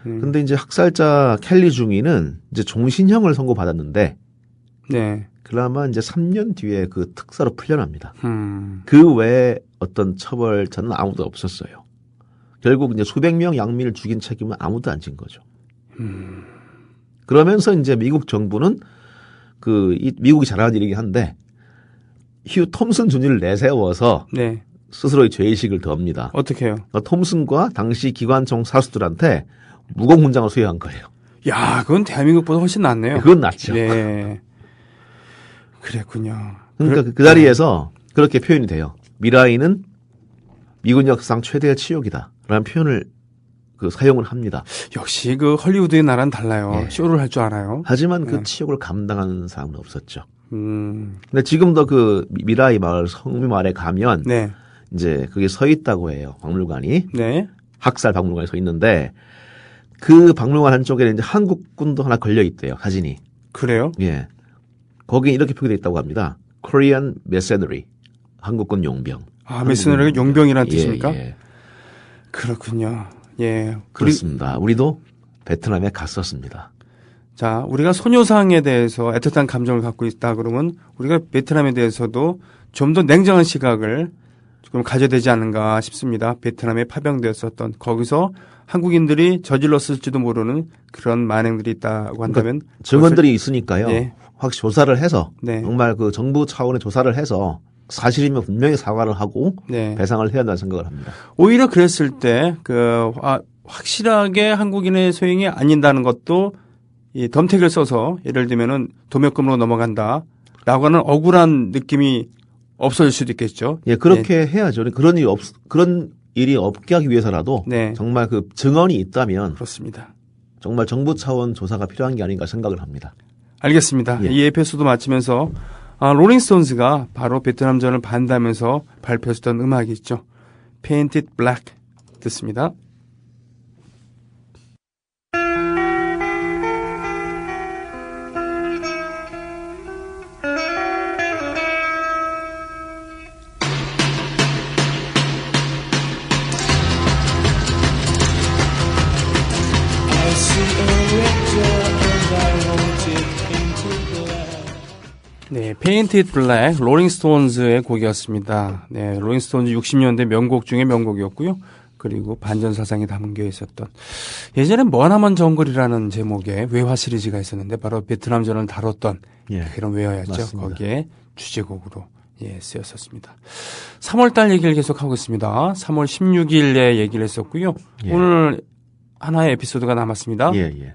근데 이제 학살자 켈리 중위는 이제 종신형을 선고받았는데. 네. 그나마 이제 3년 뒤에 그 특사로 풀려납니다. 그 외에 어떤 처벌자는 아무도 없었어요. 결국 이제 수백 명 양민을 죽인 책임은 아무도 안 진 거죠. 그러면서 이제 미국 정부는 미국이 잘하는 일이긴 한데 휴 톰슨 주니를 내세워서 네. 스스로의 죄의식을 덮니다. 어떻게 해요? 그러니까 톰슨과 당시 기관총 사수들한테 무공훈장을 수여한 거예요. 야, 그건 대한민국보다 훨씬 낫네요. 그건 낫죠. 네. 그랬군요. 그러니까 그 자리에서 그렇게 표현이 돼요. 미라이는 미군 역사상 최대의 치욕이다. 라는 표현을 사용을 합니다. 역시 그 헐리우드의 나라는 달라요. 예. 쇼를 할 줄 알아요. 하지만 그 치욕을 감당하는 사람은 없었죠. 근데 지금도 그 미라이 마을 성미마을에 가면 네. 이제 그게 서 있다고 해요. 박물관이. 네. 학살 박물관이 서 있는데 그 박물관 한쪽에는 이제 한국군도 하나 걸려 있대요. 사진이. 그래요? 예. 거기에 이렇게 표기되어 있다고 합니다. Korean Mercenary. 한국군 용병. 메스너리가 용병이라는 예, 뜻입니까? 예. 그렇군요. 예. 그렇습니다. 우리도 베트남에 갔었습니다. 자, 우리가 소녀상에 대해서 애틋한 감정을 갖고 있다 그러면 우리가 베트남에 대해서도 좀 더 냉정한 시각을 조금 가져야 되지 않는가 싶습니다. 베트남에 파병되었었던 거기서 한국인들이 저질렀을지도 모르는 그런 만행들이 있다고 한다면 그러니까 증언들이 있으니까요. 네. 확실히 조사를 해서 네. 정말 그 정부 차원의 조사를 해서 사실이면 분명히 사과를 하고 네. 배상을 해야 한다는 생각을 합니다. 오히려 그랬을 때 확실하게 한국인의 소행이 아닌다는 것도 이 덤택을 써서 예를 들면은 도매금으로 넘어간다라고 하는 억울한 느낌이 없어질 수도 있겠죠. 예, 그렇게 해야죠. 그런 일이 없게 하기 위해서라도 네. 정말 그 증언이 있다면 그렇습니다. 정말 정부 차원 조사가 필요한 게 아닌가 생각을 합니다. 알겠습니다. 예. 이 에피소드 마치면서 롤링스톤즈가 바로 베트남전을 반대하면서 발표했던 음악이 있죠. Painted Black 듣습니다. 네, Painted Black, 롤링스톤즈의 곡이었습니다. 네, 롤링스톤즈 60년대 명곡 중에 명곡이었고요. 그리고 반전사상이 담겨 있었던 예전에 머나먼 정글이라는 제목의 외화 시리즈가 있었는데 바로 베트남전을 다뤘던 예. 그런 외화였죠. 맞습니다. 거기에 주제곡으로 예, 쓰였었습니다. 3월달 얘기를 계속하고 있습니다. 3월 16일에 얘기를 했었고요. 예. 오늘 하나의 에피소드가 남았습니다. 예, 예.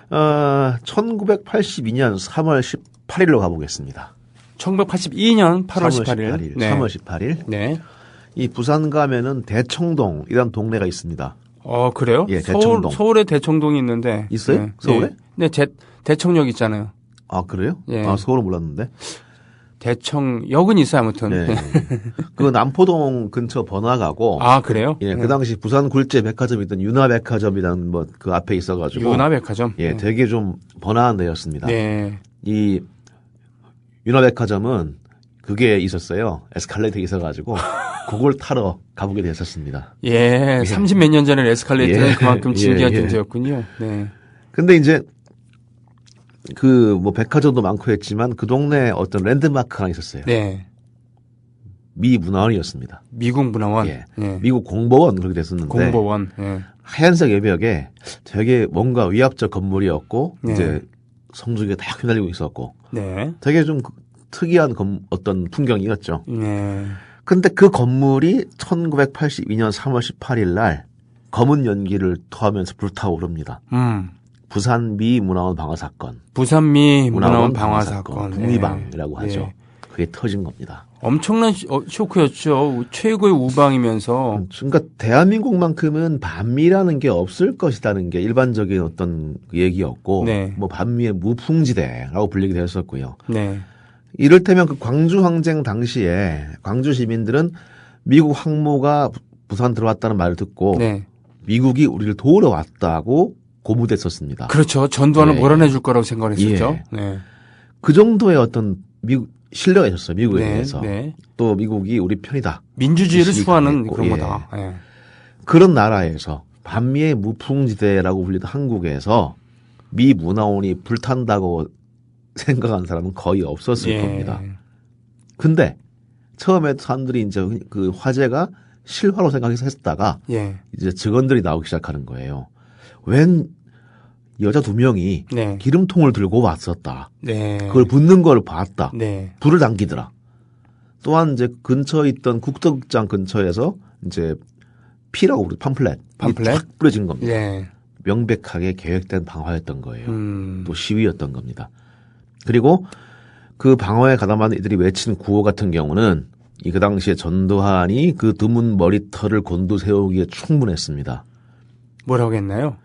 1982년 3월 18일로 가보겠습니다. 1982년 8월 18일. 네. 3월 18일. 네. 이 부산 가면은 대청동이라는 동네가 있습니다. 그래요? 예, 대청동. 서울에 대청동이 있는데. 있어요? 네. 서울에? 네, 대청역 있잖아요. 아, 그래요? 예. 서울은 몰랐는데. 대청역은 있어요, 아무튼. 네. 그 남포동 근처 번화가고. 아, 그래요? 예, 그 당시 부산 굴재 백화점이 있던 윤화백화점이라는 뭐 그 앞에 있어가지고. 윤화백화점? 예, 되게 좀 번화한 데였습니다. 네. 이 윤화백화점은 그게 있었어요. 에스컬레이터 있어가지고. 그걸 타러 가보게 됐었습니다. 예, 30몇 년 전에 에스컬레이터는 예. 그만큼 진기한 예. 존재였군요. 네. 근데 이제 그 뭐 백화점도 많고 했지만 그 동네에 어떤 랜드마크가 있었어요. 네. 미 문화원이었습니다. 미국 문화원. 예. 예. 미국 공보원 그렇게 됐었는데. 공보원. 예. 하얀색 외벽에 되게 뭔가 위압적 건물이었고 네. 이제 성주기가 딱 휘날리고 있었고. 네. 되게 좀 특이한 어떤 풍경이었죠. 네. 근데 그 건물이 1982년 3월 18일 날 검은 연기를 토하면서 불타오릅니다. 부산 미 문화원 방화 사건. 부산 미 문화원 방화 사건. 북미방이라고 네. 하죠. 네. 그게 터진 겁니다. 엄청난 쇼크였죠. 최고의 우방이면서. 그러니까 대한민국만큼은 반미라는 게 없을 것이라는 게 일반적인 어떤 얘기였고, 네. 뭐 반미의 무풍지대라고 불리기도 했었고요. 네. 이를테면 그 광주 항쟁 당시에 광주 시민들은 미국 항모가 부산 들어왔다는 말을 듣고 네. 미국이 우리를 도우러 왔다고 고무됐었습니다. 그렇죠. 전두환을 네. 몰아내줄 거라고 생각했었죠. 예. 네. 그 정도의 어떤 미국 신뢰가 있었어요. 미국에 네. 대해서. 네. 또 미국이 우리 편이다. 민주주의를 수호하는 강했고, 그런 예. 거다. 예. 그런 나라에서 반미의 무풍지대라고 불리던 한국에서 미 문화원이 불탄다고 생각한 사람은 거의 없었을 예. 겁니다. 근데 처음에 사람들이 이제 그 화재가 실화로 생각해서 했다가 예. 이제 증언들이 나오기 시작하는 거예요. 웬 여자 2명이 네. 기름통을 들고 왔었다. 네. 그걸 붓는 걸 봤다. 네. 불을 당기더라. 또한 이제 근처에 있던 국도극장 근처에서 이제 피라고 우리 팜플렛 쫙 뿌려진 겁니다. 네. 명백하게 계획된 방화였던 거예요. 또 시위였던 겁니다. 그리고 그 방화에 가담한 이들이 외친 구호 같은 경우는 그 당시에 전두환이 그 드문 머리털을 곤두세우기에 충분했습니다. 뭐라고 했나요?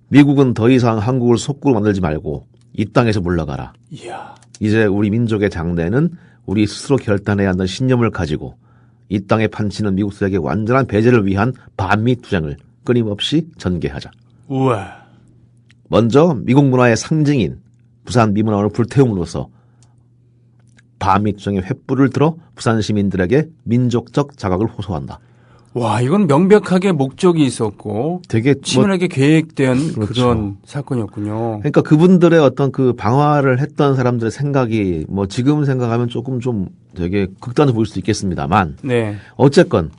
미국은 더 이상 한국을 속구로 만들지 말고 이 땅에서 물러가라. 이야. 이제 우리 민족의 장래는 우리 스스로 결단해야 한다는 신념을 가지고 이 땅에 판치는 미국 세력의 완전한 배제를 위한 반미 투쟁을 끊임없이 전개하자. 우와. 먼저 미국 문화의 상징인 부산 미문화원을 불태움으로써 반미 투쟁의 횃불을 들어 부산 시민들에게 민족적 자각을 호소한다. 와, 이건 명백하게 목적이 있었고 되게 치밀하게 계획된 그렇죠. 그런 사건이었군요. 그러니까 그분들의 어떤 그 방화를 했던 사람들의 생각이 뭐 지금 생각하면 조금 좀 되게 극단적으로 보일 수 있겠습니다만 네. 어쨌건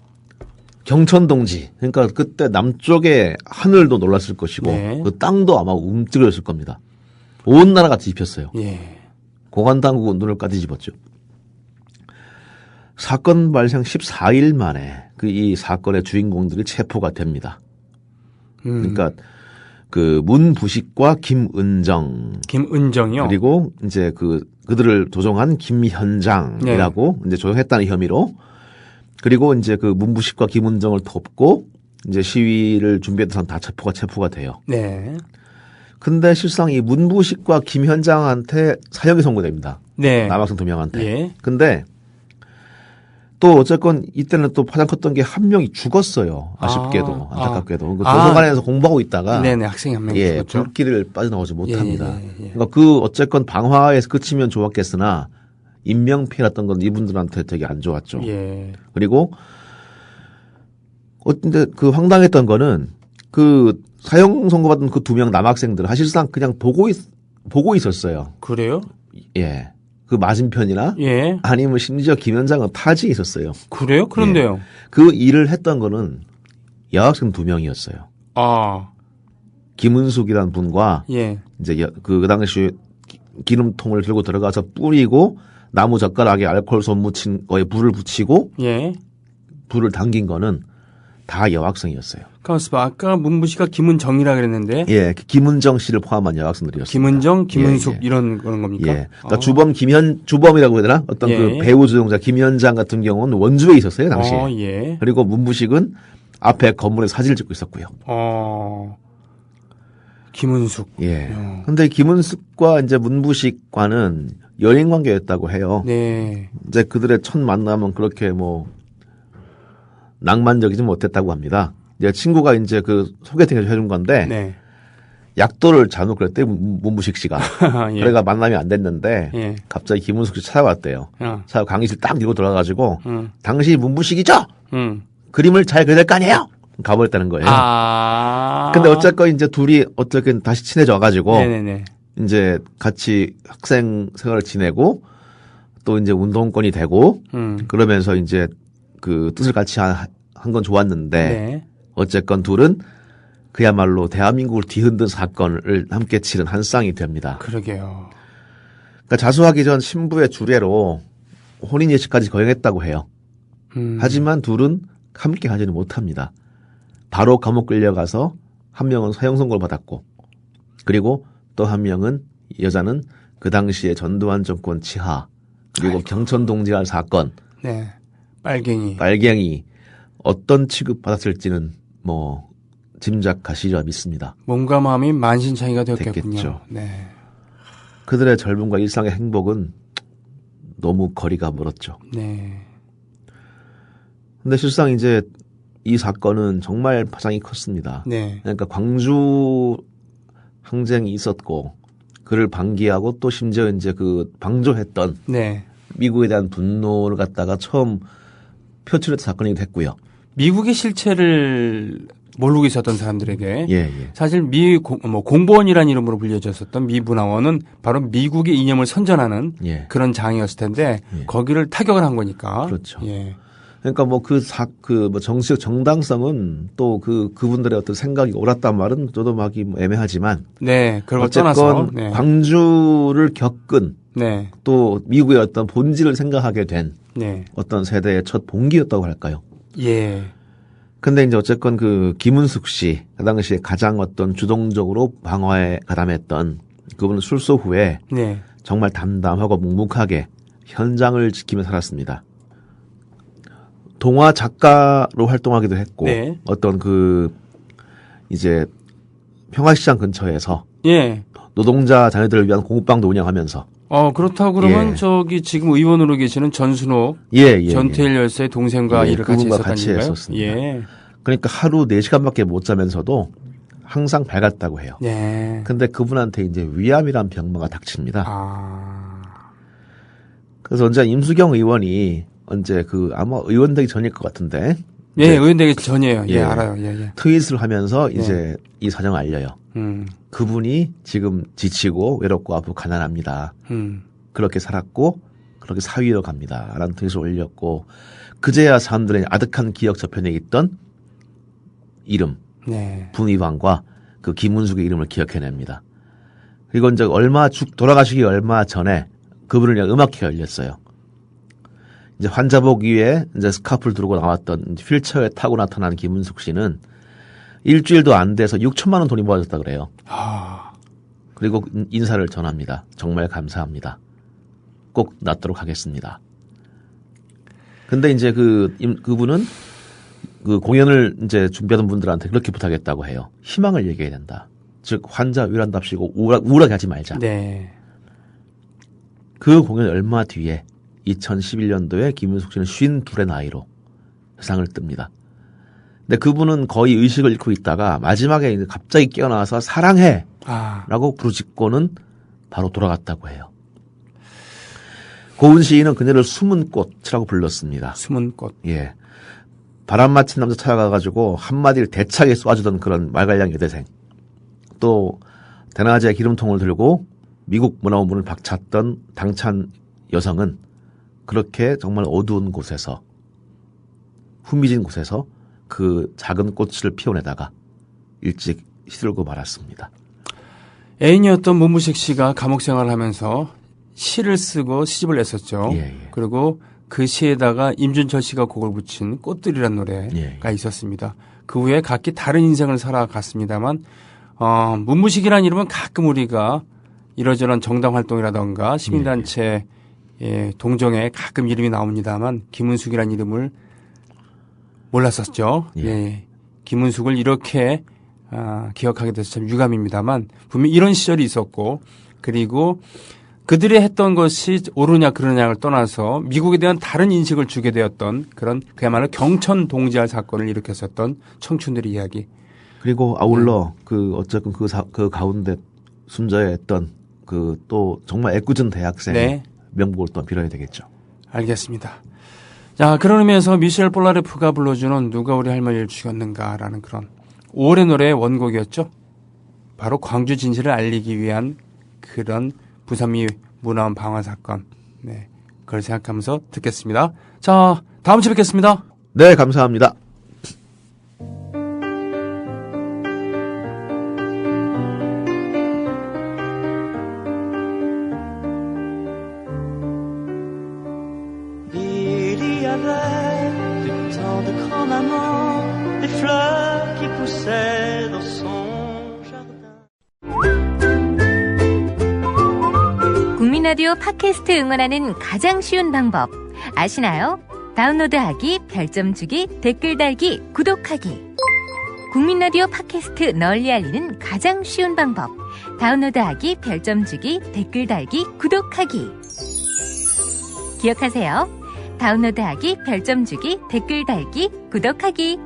경천동지 그러니까 그때 남쪽의 하늘도 놀랐을 것이고 네. 그 땅도 아마 움츠러졌을 겁니다. 온 나라가 뒤집혔어요. 예. 공안당국은 눈을 까뒤집었죠. 사건 발생 14일 만에 그 이 사건의 주인공들이 체포가 됩니다. 그러니까 그 문부식과 김은정이요. 그리고 이제 그들을 조종한 김현장이라고 이제 조종했다는 혐의로 그리고 이제 그 문부식과 김은정을 돕고 이제 시위를 준비했던 사람 다 체포가 돼요. 네. 근데 실상 이 문부식과 김현장한테 사형이 선고됩니다. 네. 남학생 2명한테. 예. 근데 또 어쨌건 이때는 또 파장 컸던 게 한 명이 죽었어요. 아쉽게도 안타깝게도. 도서관에서 공부하고 있다가 네네 학생이 한 명 죽었죠. 불길을 빠져나오지 못합니다. 예. 그러니까 그 어쨌건 방화에서 그치면 좋았겠으나 인명피해였던 건 이분들한테 되게 안 좋았죠. 예. 그리고 근데 그 황당했던 거는 그 사형 선고받은 그 2명 남학생들은 사실상 그냥 보고 있었어요. 그래요? 예. 그 맞은편이나 예. 아니면 심지어 김현장은 타지에 있었어요. 그래요? 그런데요. 예. 그 일을 했던 거는 여학생 2명이었어요. 아. 김은숙이라는 분과 예. 이제 그 당시 기름통을 들고 들어가서 뿌리고 나무 젓가락에 알코올솜 묻힌 거에 불을 붙이고 예. 불을 당긴 거는 다 여학생이었어요. 가만있어 봐. 아까 문부시가 김은정이라 그랬는데. 예, 김은정 씨를 포함한 여학생들이었습니다. 김은정, 김은숙 예, 예. 이런 그런 겁니까? 예. 그러니까 주범이라고 해야 되나? 어떤 예. 그 배우 주동자 김현장 같은 경우는 원주에 있었어요, 당시에. 예. 그리고 문부식은 앞에 건물에 사진을 찍고 있었고요. 김은숙. 예. 근데 김은숙과 이제 문부식과는 연인 관계였다고 해요. 네. 이제 그들의 첫 만남은 그렇게 뭐 낭만적이지 못했다고 합니다. 이제 친구가 이제 그 소개팅을 해준 건데 네. 약도를 잘못 그랬대 문부식 씨가. 예. 그래가 만남이 안 됐는데 예. 갑자기 김은숙 씨 찾아왔대요. 찾아 강의실 딱 밀고 들어가가지고 당신이 문부식이죠? 그림을 잘 그릴 거 아니에요? 가버렸다는 거예요. 근데 어쨌건 이제 둘이 어쨌든 다시 친해져가지고 네네네. 이제 같이 학생 생활을 지내고 또 이제 운동권이 되고 그러면서 이제 그 뜻을 같이 한 건 좋았는데 네. 어쨌건 둘은 그야말로 대한민국을 뒤흔든 사건을 함께 치른 한 쌍이 됩니다. 그러게요. 그러니까 자수하기 전 신부의 주례로 혼인 예식까지 거행했다고 해요. 하지만 둘은 함께 하지는 못합니다. 바로 감옥 끌려가서 한 명은 사형 선고를 받았고 그리고 또 한 명은 여자는 그 당시에 전두환 정권 치하 그리고 경천 동지할 사건 네. 빨갱이 어떤 취급 받았을지는 뭐 짐작하시리라 믿습니다. 몸과 마음이 만신창이가 되었겠군요. 됐겠죠. 네. 그들의 젊음과 일상의 행복은 너무 거리가 멀었죠. 네. 근데 실상 이제 이 사건은 정말 파장이 컸습니다. 네. 그러니까 광주 항쟁이 있었고 그를 방기하고 또 심지어 이제 그 방조했던 네. 미국에 대한 분노를 갖다가 처음 표출했던 사건이 됐고요. 미국의 실체를 모르고 있었던 사람들에게 예. 사실 공보원이라는 이름으로 불려졌었던 미 문화원은 바로 미국의 이념을 선전하는 그런 장이었을 텐데 거기를 타격을 한 거니까. 그렇죠. 예. 그러니까 뭐 정치적 정당성은 또 그분들의 어떤 생각이 옳았단 말은 저도 막이 애매하지만. 네. 그걸 어쨌건 떠나서. 네. 광주를 겪은. 네. 또 미국의 어떤 본질을 생각하게 된. 네. 어떤 세대의 첫 봉기였다고 할까요? 예. 근데 이제 어쨌건 그 김은숙 씨, 그 당시에 가장 어떤 주동적으로 방화에 가담했던 그분은 출소 후에 네. 정말 담담하고 묵묵하게 현장을 지키며 살았습니다. 동화 작가로 활동하기도 했고, 네. 어떤 이제 평화시장 근처에서 예. 노동자 자녀들을 위한 공부방도 운영하면서 그렇다고 그러면 지금 의원으로 계시는 전순옥 전태일 열사의 동생과 일을 같이 했었습니다. 예. 그러니까 하루 4시간밖에 못 자면서도 항상 밝았다고 해요. 네. 근데 그분한테 이제 위암이란 병마가 닥칩니다. 그래서 언제 임수경 의원이 아마 의원 되기 전일 것 같은데. 예, 의원 되기 전이에요. 예, 알아요. 예. 트윗을 하면서 이제 이 사정을 알려요. 그분이 지금 지치고 외롭고 아프고 가난합니다. 그렇게 살았고 그렇게 사위로 갑니다. 라는 트윗을 올렸고 그제야 사람들의 아득한 기억 저편에 있던 이름, 분위방과 그 김은숙의 이름을 기억해냅니다. 그리고 이제 돌아가시기 얼마 전에 그분을 그냥 음악회가 열렸어요. 이제 환자복 위에 이제 스카프를 두르고 나왔던 휠체어에 타고 나타난 김은숙 씨는 일주일도 안 돼서 6천만 원 돈이 모아졌다 그래요. 그리고 인사를 전합니다. 정말 감사합니다. 꼭 낫도록 하겠습니다. 근데 이제 그분은 그 공연을 이제 준비하던 분들한테 그렇게 부탁했다고 해요. 희망을 얘기해야 된다. 즉 환자 위로한답시고 우울하게 하지 말자. 네. 그 공연 얼마 뒤에 2011년도에 김은숙 씨는 52의 나이로 세상을 뜹니다. 근데 그분은 거의 의식을 잃고 있다가 마지막에 이제 갑자기 깨어나서 사랑해! 라고 부르짖고는 바로 돌아갔다고 해요. 고은 시인은 그녀를 숨은 꽃이라고 불렀습니다. 숨은 꽃. 예. 바람 맞힌 남자 찾아가가지고 한마디를 대차게 쏴주던 그런 말갈량 여대생. 또 대낮에 기름통을 들고 미국 문화원 문을 박찼던 당찬 여성은 그렇게 정말 어두운 곳에서 후미진 곳에서 그 작은 꽃을 피워내다가 일찍 시들고 말았습니다. 애인이었던 문부식 씨가 감옥 생활을 하면서 시를 쓰고 시집을 냈었죠. 그리고 그 시에다가 임준철 씨가 곡을 붙인 꽃들이라는 노래가 있었습니다. 그 후에 각기 다른 인생을 살아갔습니다만 문무식이라는 이름은 가끔 우리가 이러저런 정당 활동이라던가 시민단체 동정에 가끔 이름이 나옵니다만 김은숙이라는 이름을 몰랐었죠. 김은숙을 이렇게 기억하게 돼서 참 유감입니다만 분명히 이런 시절이 있었고 그리고 그들이 했던 것이 옳으냐 그러냐를 떠나서 미국에 대한 다른 인식을 주게 되었던 그런 그야말로 경천 동지할 사건을 일으켰었던 청춘들의 이야기. 그리고 아울러 어쨌든 그 가운데 순자했던 또 정말 애꿎은 대학생 명복을 또 빌어야 되겠죠. 알겠습니다. 자, 그런 의미에서 미셸 볼라레프가 불러주는 누가 우리 할머니를 죽였는가라는 그런 5월의 노래의 원곡이었죠. 바로 광주 진실을 알리기 위한 그런 부산미 문화원 방화 사건. 네, 그걸 생각하면서 듣겠습니다. 자, 다음 주에 뵙겠습니다. 네, 감사합니다. Il y avait de tant de grands amants, des fleurs qui poussaient dans son jardin. 국민라디오 팟캐스트 응원하는 가장 쉬운 방법 아시나요? 다운로드하기, 별점 주기, 댓글 달기, 구독하기. 국민라디오 팟캐스트 널리 알리는 가장 쉬운 방법 다운로드하기, 별점 주기, 댓글 달기, 구독하기. 기억하세요. 다운로드하기, 별점 주기, 댓글 달기, 구독하기.